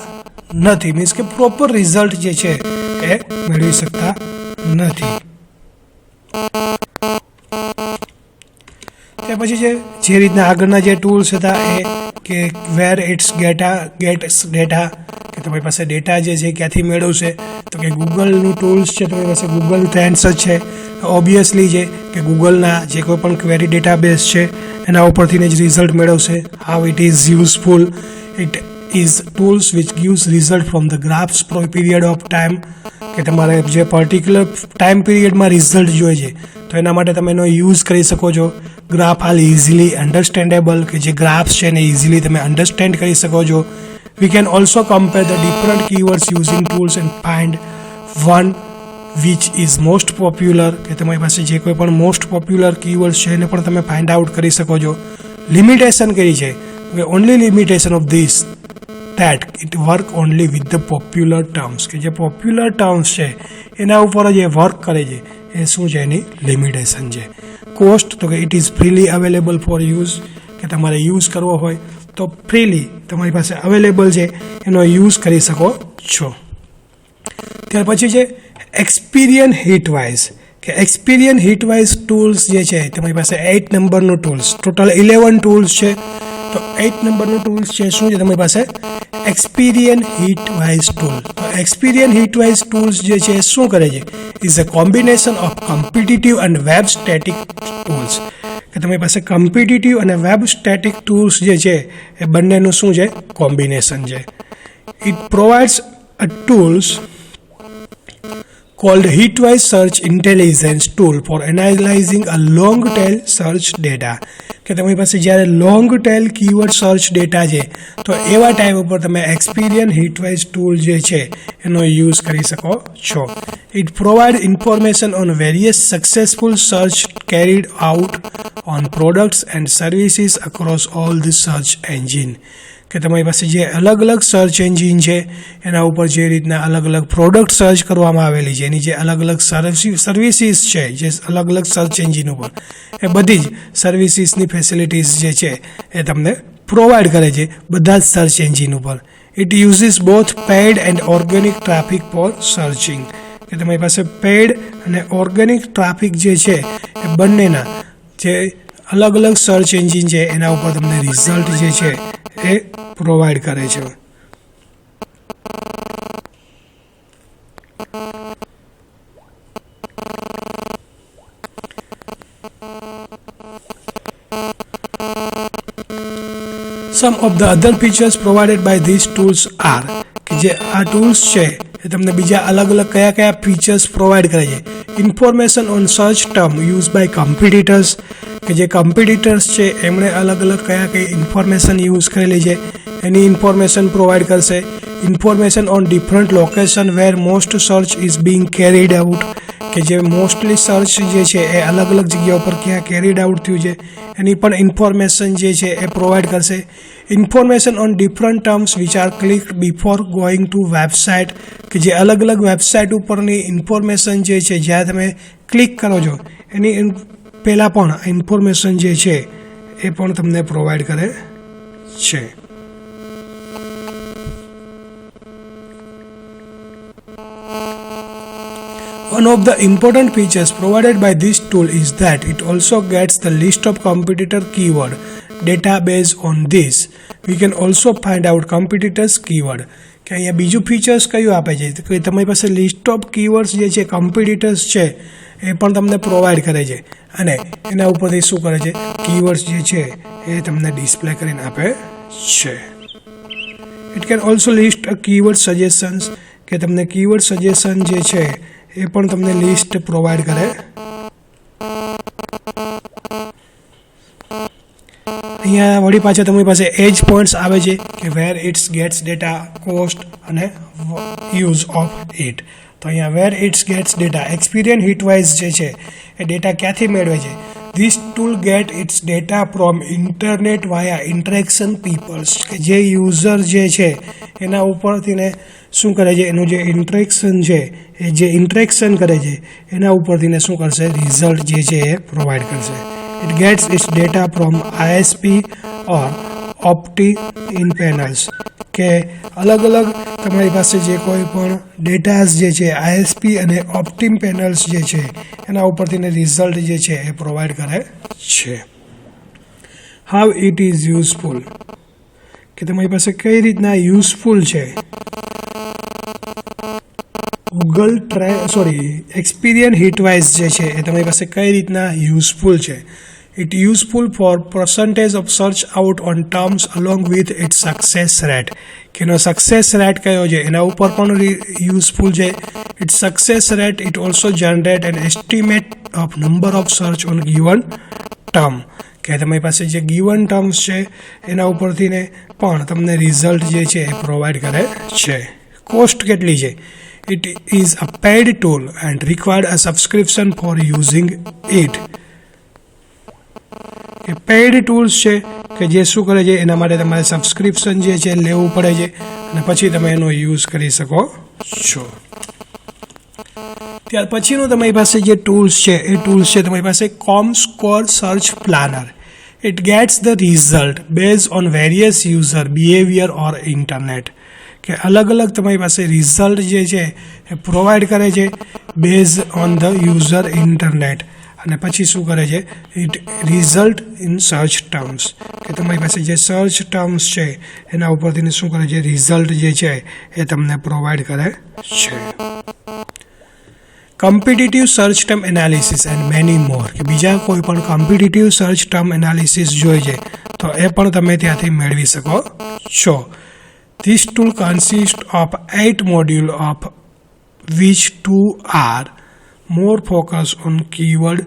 નથી, મીન્સ કે પ્રોપર રિઝલ્ટ જે છે એ મેળવી શકતા નથી. તે પછી જે રીતના આગળના જે ટૂલ્સ હતા એ કે વેર ઇટ્સ ગેટ્સ ડેટા, કે તમારી પાસે ડેટા જે છે ક્યાંથી મેળવશે, તો કે ગૂગલનું ટૂલ્સ છે, તમારી પાસે ગૂગલ ટ્રેન્ડ્સ જ છે. ઓબ્વિયસલી છે કે ગૂગલના જે કોઈ પણ ક્વેરી ડેટાબેઝ છે એના ઉપરથી જ રિઝલ્ટ મેળવશે. How it is useful, it is tools which gives result from the graphs period of time, કે તમારે જે પર્ટિક્યુલર ટાઈમ પીરિયડમાં રિઝલ્ટ જોઈએ છે તો એના માટે તમે એનો યુઝ કરી શકો છો. ગ્રાફ આર ઇઝીલી અન્ડરસ્ટેન્ડેબલ, કે જે ગ્રાફ્સ છે એને ઇઝીલી તમે અન્ડરસ્ટેન્ડ કરી શકો છો. We can also compare the different keywords using tools and find one which is most popular, કે તમારી પાસે જે કોઈ પણ મોસ્ટ પોપ્યુલર કીવર્ડ્સ છે એને પણ તમે ફાઇન્ડ આઉટ કરી શકો છો. લિમિટેશન કરી છે કે only limitation of this that it work only with the popular terms, કે જે પોપ્યુલર ટર્મ્સ છે એના ઉપર જ એ વર્ક કરે છે, એ શું છે એની લિમિટેશન છે. કોસ્ટ, તો કે it is freely available four use, કે તમારે યુઝ કરવો હોય તો ફ્રીલી તમારી પાસે અવેલેબલ છે એનો યુઝ કરી શકો છો. ત્યાર પછી છે એક્સપિરિયન હિટવાઇઝ, કે એક્સપિરિયન હિટવાઇઝ ટૂલ્સ જે છે તમારી પાસે 8 નંબરનું ટૂલ્સ, ટોટલ 11 ટૂલ્સ છે, તો 8 નંબરનું ટૂલ્સ છે શું છે તમારી પાસે એક્સપિરિયન હિટવાઇઝ ટૂલ. તો એક્સપિરિયન હિટવાઇઝ ટૂલ્સ જે છે શું કરે છે, is a combination of competitive and web static tools, કે તમારી પાસે કોમ્પિટિટિવ અને વેબ સ્ટેટિક ટૂલ્સ જે છે એ બંનેનું શું છે કોમ્બિનેશન છે. It provides a tools called Hitwise Search Intelligence Tool for analyzing a long tail search data, કે તમારી પાસે જ્યારે long tail keyword search data છે તો એવા ટાઈમ ઉપર તમે એક્સપિરિયન હિટવાઇઝ ટૂલ જે છે એનો યુઝ કરી શકો છો. It provide information on various successful search carried out on products and services across all the search engine, કે તમારી પાસે જે અલગ અલગ સર્ચ એન્જિન છે એના ઉપર જે રીતના અલગ અલગ પ્રોડક્ટ સર્ચ કરવામાં આવેલી છે, એની જે અલગ અલગ સર્વિસીસ છે જે અલગ અલગ સર્ચ એન્જિન ઉપર, એ બધી જ સર્વિસીસની ફેસિલિટીઝ જે છે એ તમને પ્રોવાઈડ કરે છે બધા જ સર્ચ એન્જિન ઉપર. It uses both paid and organic traffic for searching, કે તમારી પાસે પેઇડ અને ઓર્ગેનિક ટ્રાફિક જે છે એ બંનેના જે અલગ અલગ સર્ચ એન્જિન છે એના ઉપર તમને રિઝલ્ટ જે છે એ પ્રોવાઈડ કરે છે. Some of the other features provided by these tools are, કે જે આ ટૂલ્સ છે એ તમને બીજા અલગ અલગ કયા કયા ફીચર્સ પ્રોવાઈડ કરે છે. Information on search term use by competitors, કે જે કોમ્પિટિટર્સ છે એમણે અલગ અલગ કયા કઈ ઇન્ફોર્મેશન યુઝ કરેલી છે એની ઇન્ફોર્મેશન પ્રોવાઈડ કરશે. Information on different location where most search is being carried out, કે જે મોસ્ટલી સર્ચ જે છે એ અલગ અલગ જગ્યા ઉપર ક્યાં કેરીડ આઉટ થયું છે એની પણ ઇન્ફોર્મેશન જે છે એ પ્રોવાઈડ કરશે. Information on different terms which are clicked before going to website, કે જે અલગ અલગ વેબસાઇટ ઉપરની ઇન્ફોર્મેશન જે છે જ્યારે તમે ક્લિક કરો છો એની પહેલાં પણ ઇન્ફોર્મેશન જે છે એ પણ તમને પ્રોવાઈડ કરે છે. One of the important features provided by this tool is that it also gets the list of competitor keyword data. Based on this, we can also find out competitors keyword. કે અહીંયા બીજું features કયું આપે છે કે તમારી પાસે list of keywords જે છે કમ્પિટિટર્સ છે એ પણ તમને પ્રોવાઈડ કરે છે અને એના ઉપરથી શું કરે છે કીવર્ડ્સ જે છે એ તમને ડિસ્પ્લે કરીને આપે છે. It can also list a keyword suggestions કે તમને કીવર્ડ સજેશન જે છે એ પણ તમને લિસ્ટ પ્રોવાઈડ કરે. અહીંયા વળી પાછા તમારી પાસે એજ પોઈન્ટ્સ આવે છે કે where its gets data, cost અને યુઝ ઓફ ઇટ. તો અહીંયા where its gets data experience Hitwise જે છે એ ડેટા ક્યાંથી મેળવે છે. This tool get its data from internet via interaction peoples કે જે યુઝર જે છે એના ઉપરથી ને શું કરે છે એનું જે ઇન્ટરેક્શન છે એ જે ઇન્ટરેક્શન કરે છે એના ઉપરથી ને શું કરશે રિઝલ્ટ જે છે એ પ્રોવાઈડ કરશે. It gets its data from ISP or opt-in panels કે અલગ અલગ તમારી પાસે જે કોઈ પણ ડેટાસ જે છે ISP અને opt-in panels જે છે એના ઉપરથી રિઝલ્ટ જે છે એ પ્રોવાઈડ કરે છે. How it is useful કે તમારી પાસે કઈ રીતના યુઝફુલ છે. એક્સપિરિયન્સ હિટવાઇઝ જે છે એ તમારી પાસે કઈ રીતના યુઝફુલ છે. It useful for percentage of search out on terms along with its success rate કે એનો સક્સેસ રેટ કયો છે એના ઉપર પણ યુઝફુલ છે. It success rate it also generate an estimate of number of search on given term કે તમારી પાસે જે ગિવન ટર્મ્સ છે એના ઉપરથી ને પણ તમને રિઝલ્ટ જે છે એ પ્રોવાઈડ કરે છે. કોસ્ટ કેટલી છે. It is a paid tool and required a subscription for using it. કે પેઇડ ટૂલ્સ છે કે જે શું કરે છે એના માટે તમારે સબસ્ક્રિપ્શન જે છે લેવું પડે છે અને પછી તમે એનો યુઝ કરી શકો છો. ત્યાર પછીનું તમારી પાસે જે ટૂલ્સ છે એ ટૂલ્સ છે તમારી પાસે ComScore search planner. It gets the result base on various user behaviour or internet કે અલગ અલગ તમારી પાસે રિઝલ્ટ જે છે એ પ્રોવાઈડ કરે છે base on the user internet અને પછી શું કરે છે it result in search terms કે તમારી પાસે જે સર્ચ ટર્મ્સ છે એના ઉપરથી શું કરે છે રિઝલ્ટ જે છે એ તમને પ્રોવાઈડ કરે છે. Competitive search term analysis and many મોર કે બીજા કોઈ પણ કોમ્પિટિટિવ સર્ચ ટર્મ એનાલિસિસ જોઈએ છે તો એ પણ તમે ત્યાંથી મેળવી શકો છો. This tool consists of 8 modules of which 2 are more focused on keyword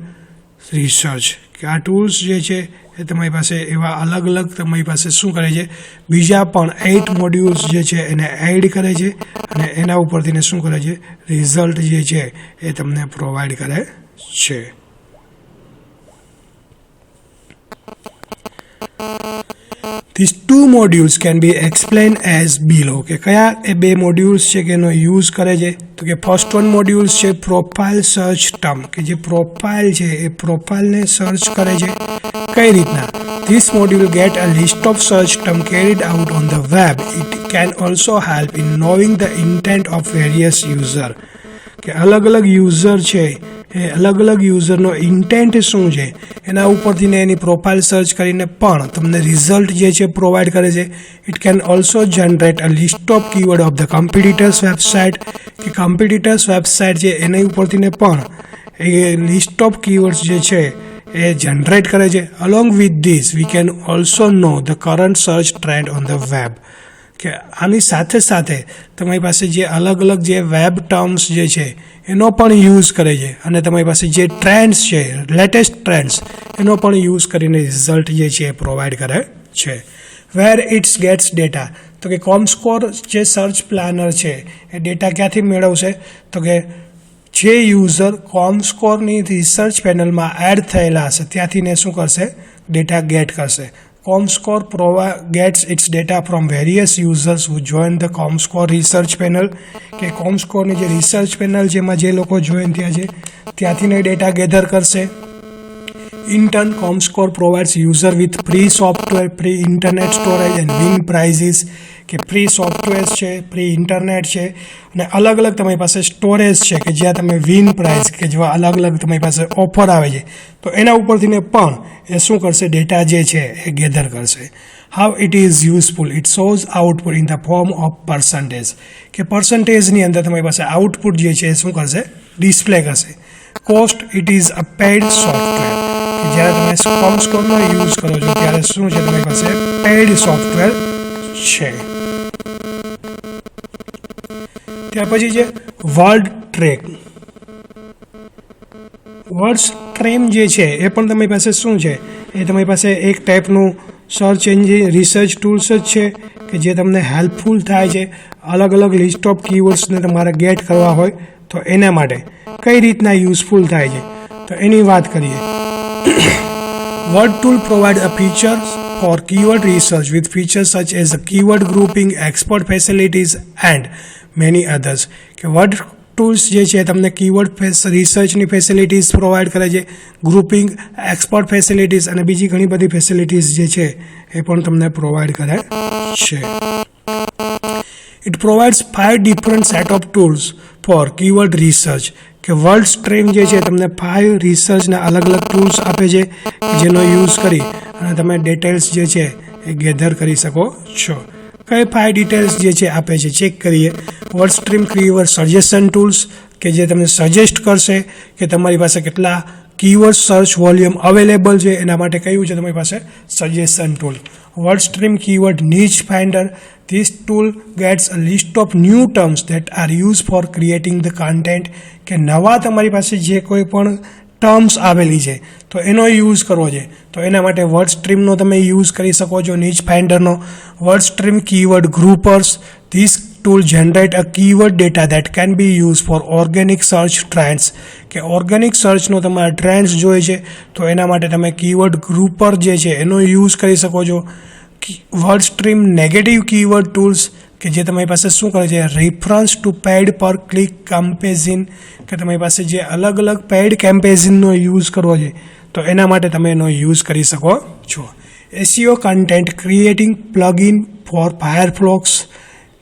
research કે આ ટૂલ્સ જે છે એ તમારી પાસે એવા અલગ અલગ તમારી પાસે શું કરે છે બીજા પણ 8 મોડ્યુલ્સ જે છે એને એડ કરે છે અને એના ઉપરથી શું કરે છે રિઝલ્ટ જે છે એ તમને પ્રોવાઈડ કરે છે. These 2 modules can be explained as below કે કયા એ બે મોડ્યુલ્સ છે કે એનો યુઝ કરે છે તો કે ફર્સ્ટ વન મોડ્યુલ્સ છે પ્રોફાઇલ સર્ચ ટર્મ કે જે પ્રોફાઇલ છે એ પ્રોફાઇલને સર્ચ કરે છે કઈ રીતના. This module get a list of search term carried out on the web. It can also help in knowing the intent of various user કે અલગ અલગ યુઝર છે એ અલગ અલગ યુઝરનો ઇન્ટેન્ટ શું છે એના ઉપરથી એની પ્રોફાઇલ સર્ચ કરીને પણ તમને રિઝલ્ટ જે છે પ્રોવાઈડ કરે છે. It can also generate a list of keyword of the competitors website કે કોમ્પિટિટર્સ વેબસાઇટ છે એના ઉપરથી પણ એ લિસ્ટ ઓફ કીવર્ડ્સ જે છે એ જનરેટ કરે છે. Along with this we can also know the current search trend on the web કે આની સાથે સાથે તમારી પાસે જે અલગ અલગ જે વેબ ટર્મ્સ જે છે એનો પણ યુઝ કરે છે અને તમારી પાસે જે ટ્રેન્ડ્સ છે લેટેસ્ટ ટ્રેન્ડ્સ એનો પણ યુઝ કરીને રિઝલ્ટ જે છે એ પ્રોવાઈડ કરે છે. વેર ઇટ્સ ગેટ્સ ડેટા તો કે કોમસ્કોર જે સર્ચ પ્લાનર છે એ ડેટા ક્યાંથી મેળવશે તો કે જે યુઝર કોમસ્કોરની રિસર્ચ પેનલમાં એડ થયેલા હશે ત્યાંથી ને શું કરશે ડેટા ગેટ કરશે. ComScore gets its data from various users who join the ComScore research panel કે ComScoreની જે રિસર્ચ પેનલ જેમાં જે લોકો જોઈન થયા છે ત્યાંથી ડેટા ગેધર કરશે. In turn, ComScore provides user with free software, free internet storage and win prizes કે ફ્રી સોફ્ટવેર છે, ફ્રી ઇન્ટરનેટ છે, અને અલગ અલગ તમારી પાસે સ્ટોરેજ છે કે જ્યાં તમે વિન પ્રાઇઝ કે જેવા અલગ અલગ તમારી પાસે ઓફર આવે છે તો એના ઉપરથી પણ એ શું કરશે, ડેટા જે છે એ ગેધર કરશે. How it is useful, it shows output in the form of percentage, કે પર્સન્ટેજની અંદર તમારી પાસે આઉટપુટ જે છે એ શું કરશે, ડિસ્પ્લે કરશે. Cost, it is a paid software, કે જ્યારે તમે કોમસ્કોરનો યુઝ કરો છો ત્યારે શું છે, તમારી પાસે પેઇડ સોફ્ટવેર છે. ત્યાર પછી છે વર્ડ ટ્રેક. વર્ડ ટ્રેમ જે છે એ પણ તમારી પાસે શું છે, એ તમારી પાસે એક ટાઈપનું સર્ચ એન્જિન રિસર્ચ ટૂલ્સ જ છે કે જે તમને હેલ્પફુલ થાય છે અલગ અલગ લિસ્ટ ઓફ કીવર્ડ્સને તમારે ગેટ કરવા હોય તો એના માટે કઈ રીતના યુઝફુલ થાય છે તો એની વાત કરીએ. Word tool provide a features for keyword research with features such as keyword grouping, export facilities and many others. કે વર્ડ ટૂલ્સ જે છે તમને કીવર્ડ રિસર્ચની ફેસિલિટીઝ પ્રોવાઈડ કરે છે, ગ્રુપિંગ, એક્સપોર્ટ ફેસિલિટીઝ અને બીજી ઘણી બધી ફેસિલિટીઝ જે છે એ પણ તમને પ્રોવાઈડ કરે છે. It provides 5 different set of tools for keyword research. કે વર્ડ સ્ટ્રીમ જે છે તમને 5 રિસર્ચના અલગ અલગ ટૂલ્સ આપે છે જેનો યુઝ કરી અને તમે ડિટેલ્સ જે છે એ ગેધર કરી શકો છો. કઈ 5 ડિટેલ્સ જે છે આપે છે ચેક કરીએ. Word stream keyword suggestion tools, કે જે તમને સજેસ્ટ કરશે કે તમારી પાસે કેટલા કીવર્ડ સર્ચ વોલ્યુમ અવેલેબલ છે, એના માટે કયું છે તમારી પાસે suggestion tool. Word stream keyword નીચ finder, this tool gets a list of new terms that are used for creating the content. કે નવા તમારી પાસે જે કોઈ પણ ટર્મ્સ આવેલી છે તો એનો યુઝ કરવો છે તો એના માટે વર્ડ સ્ટ્રીમનો તમે યુઝ કરી શકો છો, નીચ ફાઇન્ડરનો. Word stream keyword groupers, this tool generate a keyword data that can be used for organic search trends. કે ઓર્ગેનિક સર્ચનો તમારે ટ્રેન્ડ્સ જોઈએ છે તો એના માટે તમે કીવર્ડ ગ્રુપર જે છે એનો યુઝ કરી શકો છો. Word stream negative keyword tools, કે જે તમારી પાસે શું કરે છે, રેફરન્સ ટુ પેડ પર ક્લિક કેમ્પેઝિન, કે તમારી પાસે જે અલગ અલગ પેડ કેમ્પેઝિનનો યુઝ કરવો છે તો એના માટે તમે એનો યુઝ કરી શકો છો. SEO content creating plugin for Firefox,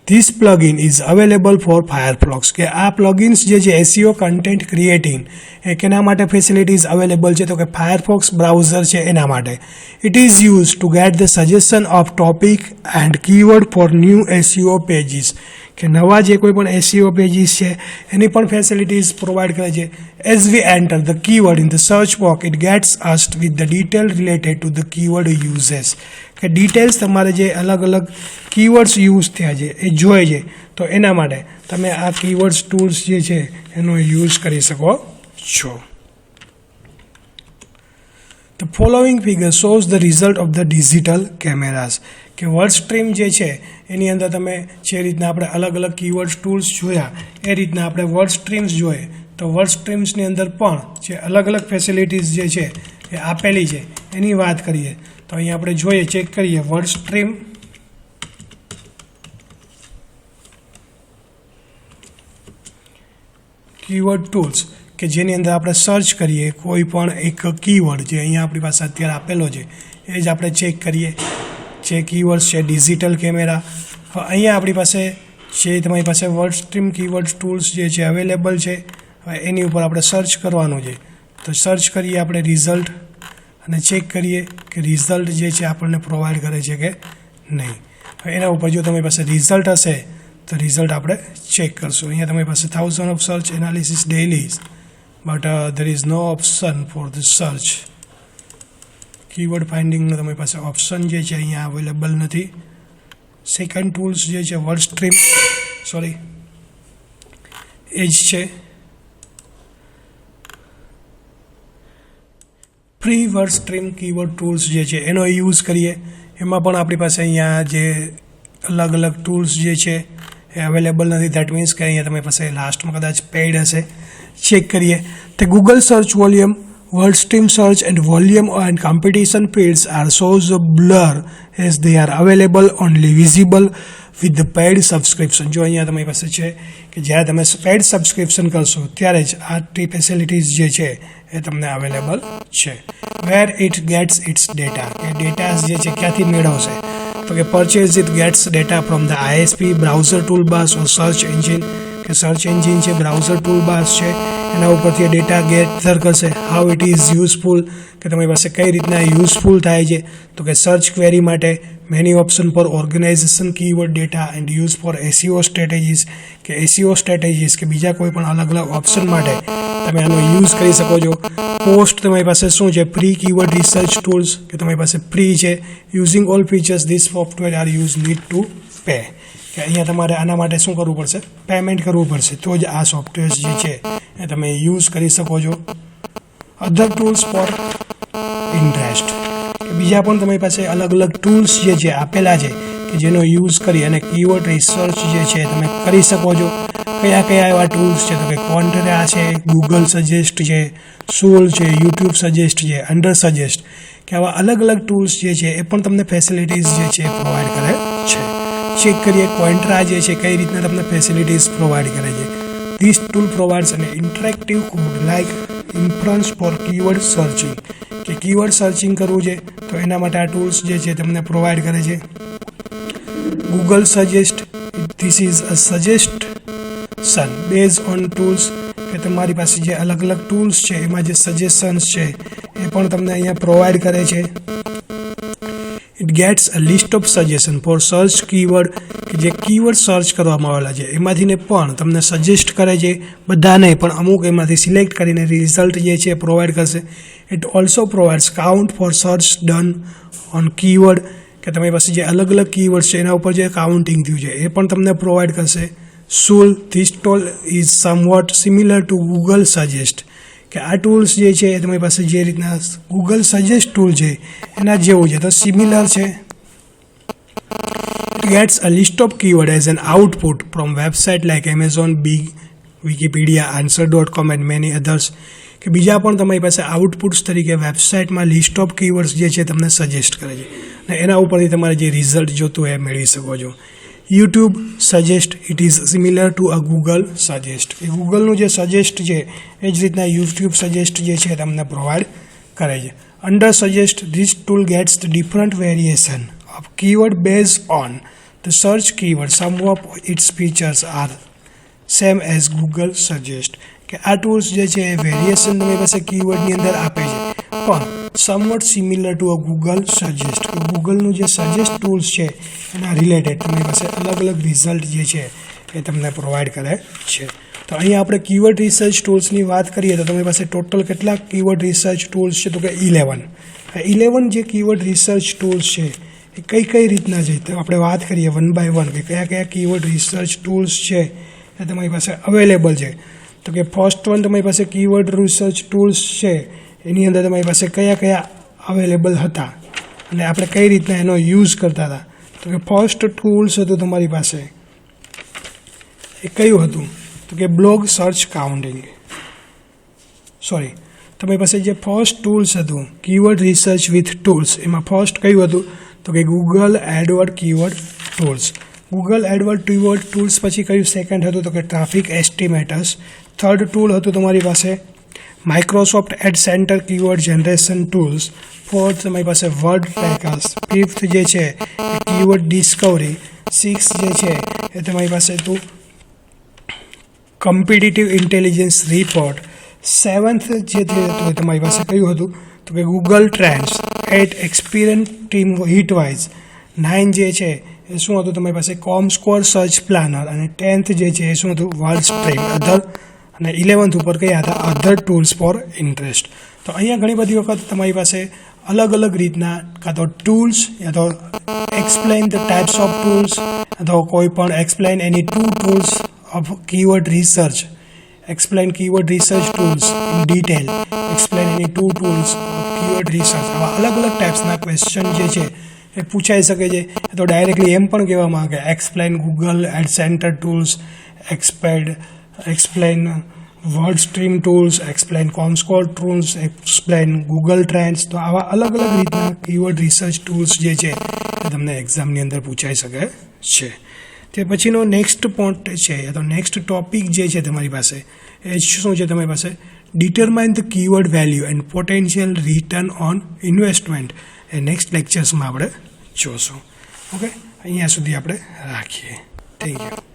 this plugin is available for Firefox. કે આ પ્લગઇન્સ જે છે SEO કન્ટેન્ટ ક્રિએટિંગ એ કેના માટે ફેસિલિટીઝ અવેલેબલ છે તો કે ફાયરફોક્સ બ્રાઉઝર છે એના માટે. It is use to get the suggestion of topic and keyword for new SEO pages. કે નવા જે કોઈ પણ SEO પેજીસ છે એની પણ ફેસિલિટીઝ પ્રોવાઈડ કરે છે. As we enter the keyword in the search box it gets used with the detail related to the keyword uses. કે ડિટેલ્સ તમારે જે અલગ અલગ કીવર્ડ્સ યુઝ થયા છે એ જોઈએ છે તો એના માટે તમે આ કીવર્ડ્સ ટૂલ્સ જે છે એનો યુઝ કરી શકો છો. The following figure shows the result of the digital cameras. કે વર્ડ સ્ટ્રીમ જે છે એની અંદર તમે જે રીતના આપણે અલગ અલગ કીવર્ડ ટૂલ્સ જોયા એ રીતના આપણે વર્ડ સ્ટ્રીમ્સ જોઈએ તો વર્ડ સ્ટ્રીમ્સની અંદર પણ જે અલગ અલગ ફેસિલિટીઝ જે છે એ આપેલી છે એની વાત કરીએ તો અહીંયા આપણે જોઈએ, ચેક કરીએ. વર્ડ સ્ટ્રીમ કીવર્ડ ટૂલ્સ, કે જેની અંદર આપણે સર્ચ કરીએ કોઈ પણ એક કીવર્ડ જે અહીંયા આપણી પાસે અત્યારે આપેલો છે એ જ આપણે ચેક કરીએ. જે કીવર્ડ્સ છે ડિજિટલ કેમેરા, અહીંયા આપણી પાસે જે તમારી પાસે વર્ડ સ્ટ્રીમ કીવર્ડ ટૂલ્સ જે છે અવેલેબલ છે. હવે એની ઉપર આપણે સર્ચ કરવાનું છે તો સર્ચ કરીએ આપણે રિઝલ્ટ અને ચેક કરીએ કે રિઝલ્ટ જે છે આપણને પ્રોવાઈડ કરે છે કે નહીં. હવે એના ઉપર જો તમારી પાસે રિઝલ્ટ હશે તો રિઝલ્ટ આપણે ચેક કરશું. અહીંયા તમારી પાસે 1000 of search analysis daily, but there is no option for the search. Keyword ફાઇન્ડિંગનો તમારી પાસે ઓપ્શન જે છે અહીંયા અવેલેબલ નથી. સેકન્ડ ટૂલ્સ જે છે વર્ડ સ્ટ્રીમ એ જ છે. Free word stream keyword tools જે છે એનો યુઝ કરીએ. એમાં પણ આપણી પાસે અહીંયા જે અલગ અલગ ટૂલ્સ જે છે એ અવેલેબલ નથી. દેટ મીન્સ કે અહીંયા તમારી પાસે લાસ્ટમાં કદાચ પેઇડ હશે. ચેક કરીએ તો Google search volume, WordStream search and volume and competition fields are shows a blur as they are available only visible with the paid subscription. જો અહીંયા તમારી પાસે છે કે જ્યારે તમે પેઇડ સબસ્ક્રિપ્શન કરશો ત્યારે જ આ ફેસિલિટીઝ જે છે એ તમને અવેલેબલ છે. Where it gets its data, કે ડેટા જે છે ક્યાંથી મેળવશે તો કે purchase it gets data from the ISP, browser toolbars or search engine, કે સર્ચ એન્જિન છે, બ્રાઉઝર ટૂલબાર્સ છે, એના ઉપરથી ડેટા ગેધર કરશે. હાઉ ઇટ ઇઝ યુઝફુલ, કે તમારી પાસે કઈ રીતના યુઝફુલ થાય છે, તો કે સર્ચ ક્વેરી માટે many option for organization keyword data and use for SEO strategies, કે એસીઓ સ્ટ્રેટેજીસ કે બીજા કોઈ પણ અલગ અલગ ઓપ્શન માટે તમે આનો યુઝ કરી શકો છો. કોસ્ટ તમારી પાસે શું છે, પ્રી કીવર્ડ રિસર્ચ ટૂલ્સ, કે તમારી પાસે ફ્રી છે. Using all features this software are use need to pay, કે અહીંયા તમારે આના માટે શું કરવું પડશે, પેમેન્ટ કરવું પડશે, તો જ આ સોફ્ટવેર જે છે એ તમે યુઝ કરી શકો છો. અધર ટૂલ્સ ફોર ઇન્ટરેસ્ટ, કે બીજા પણ તમારી પાસે અલગ અલગ ટૂલ્સ જે છે આપેલા છે કે જેનો યુઝ કરી અને કીવર્ડ રિસર્ચ જે છે તમે કરી શકો છો. કયા કયા એવા ટૂલ્સ છે, તો કે કોન્ટ્રા છે, ગૂગલ સજેસ્ટ છે, સોલ છે, યુટ્યુબ સજેસ્ટ છે, અંડર સજેસ્ટ, કે આવા અલગ અલગ ટૂલ્સ જે છે એ પણ તમને ફેસિલિટીઝ જે છે પ્રોવાઈડ કરે છે. ચેક કરીએ કોન્ટ્રા જે છે કઈ રીતના તમને ફેસિલિટીઝ પ્રોવાઈડ કરે છે. This tool provides an interactive code like inference for keyword searching, કે કીવર્ડ સર્ચિંગ કરવું છે તો એના માટે આ ટૂલ્સ જે છે તમને પ્રોવાઈડ કરે છે. Google suggest, this is a suggestion base on tools, કે તમારી પાસે જે અલગ અલગ ટૂલ્સ છે એમાં જે સજેશન્સ છે એ પણ તમને અહીંયા પ્રોવાઈડ કરે છે. It gets a list of suggestion for search keyword, કે જે કીવર્ડ સર્ચ કરવામાં આવેલા છે એમાંથીને પણ તમને સજેસ્ટ કરે છે, બધા નહીં પણ અમુક એમાંથી સિલેક્ટ કરીને રિઝલ્ટ જે છે પ્રોવાઈડ કરશે. It also provides count for search done on keyword, કે તમારી પાસે જે અલગ અલગ કીવર્ડ છે એના ઉપર જે કાઉન્ટિંગ થયું છે એ પણ તમને પ્રોવાઈડ કરશે. Soovle, this tool is somewhat similar to Google suggest, કે આ ટૂલ્સ જે છે એ તમારી પાસે જે રીતના ગૂગલ સજેસ્ટ ટૂલ છે એના જેવું છે તો સિમિલર છે. It gets a list of keyword as an output from website like Amazon, Bing, Wikipedia, આન્સર.com એન્ડ મેની અધર્સ, કે બીજા પણ તમારી પાસે આઉટપુટ્સ તરીકે વેબસાઇટમાં લિસ્ટ ઓફ કીવર્ડ્સ જે છે તમને સજેસ્ટ કરે છે અને એના ઉપરથી તમારે જે રિઝલ્ટ જોતું હોય એ મેળવી શકો છો. YouTube suggest, it is similar to a Google suggest, એ ગૂગલનું જે સજેસ્ટ છે એ જ રીતના યુટ્યુબ સજેસ્ટ જે છે તમને પ્રોવાઈડ કરે છે. અંડર સજેસ્ટ, this tool gets the different variation of keyword base on the search keyword. Some of its features are same as Google suggest, કે આ ટૂલ્સ જે છે એ વેરિએશન તમારી પાસે કીવર્ડની અંદર આપે છે પણ somewhat similar to a Google suggest, કે ગૂગલનું જે સજેસ્ટ ટૂલ્સ છે એના રિલેટેડ તમારી પાસે અલગ અલગ રિઝલ્ટ જે છે એ તમને પ્રોવાઈડ કરે છે. તો અહીંયા આપણે કીવર્ડ રિસર્ચ ટૂલ્સની વાત કરીએ તો તમારી પાસે ટોટલ કેટલા કીવર્ડ રિસર્ચ ટૂલ્સ છે, તો કે 11. 11 જે કીવર્ડ રિસર્ચ ટૂલ્સ છે એ કઈ રીતના છે તો આપણે વાત કરીએ વન બાય વન, કે કયા કયા કીવર્ડ રિસર્ચ ટૂલ્સ છે એ તમારી પાસે અવેલેબલ છે. તો કે ફર્સ્ટ વન તમારી પાસે કીવર્ડ રિસર્ચ ટૂલ્સ છે એની અંદર તમારી પાસે કયા કયા અવેલેબલ હતા અને આપણે કઈ રીતના એનો યુઝ કરતા હતા. તો કે ફર્સ્ટ ટૂલ્સ હતું તમારી પાસે એ કયું હતું, તો કે બ્લોગ સર્ચ કાઉન્ટિંગ. તમારી પાસે જે ફર્સ્ટ ટૂલ્સ હતું કીવર્ડ રિસર્ચ વિથ ટૂલ્સ, એમાં ફર્સ્ટ કયું હતું તો કે Google Edward keyword tools. Google Edward keyword tools પછી કયું સેકન્ડ હતું તો કે ટ્રાફિક એસ્ટિમેટર્સ. થર્ડ ટૂલ હતું તમારી પાસે Microsoft ad center keyword generation tools. Fourth તમારી પાસે વર્ડ ટ્રેકર્સ. ફિફ્થ જે છે એ કીવર્ડ ડિસ્કવરી. સિક્સ જે છે એ તમારી પાસે હતું કોમ્પિટિટિવ ઇન્ટેલિજન્સ રિપોર્ટ. સેવન્થ જે હતું તમારી પાસે કયું હતું તો કે Google trends. 8 Experian team Hitwise. 9 જે છે એ શું હતું તમારી પાસે કોમસ્કોર સર્ચ પ્લાનર. અને 10th જે છે એ શું હતું વર્ડ સ્ટ્રીમ અધર. અને 11th ઉપર કયા હતા અધર ટૂલ્સ ફોર ઇન્ટરેસ્ટ. તો અહીંયા ઘણી બધી વખત તમારી પાસે અલગ અલગ રીતના કાં તો ટૂલ્સ યા તો explain the types of tools અથવા કોઈ પણ explain any 2 tools of keyword research. Explain keyword research tools in detail. Explain any 2 tools of keyword research. આવા અલગ અલગ ટાઈપ્સના ક્વેશ્ચન જે છે એ પૂછાઈ શકે છે. તો ડાયરેક્ટલી એમ પણ કહેવામાં આવે કે explain Google ad center tools, explain WordStream tools, explain comScore tools, explain Google trends. તો આવા અલગ અલગ રીતના કીવર્ડ રિસર્ચ ટૂલ્સ જે છે એ તમને એક્ઝામની અંદર પૂછાઈ શકે છે. તે પછીનો નેક્સ્ટ પોઈન્ટ છે તો નેક્સ્ટ ટોપિક જે છે તમારી પાસે એ શું છે તમારી પાસે determine the keyword value and potential return on investment. A next લેક્ચર્સમાં આપણે જોશું. ઓકે, અહીંયા સુધી આપણે રાખીએ. Thank you.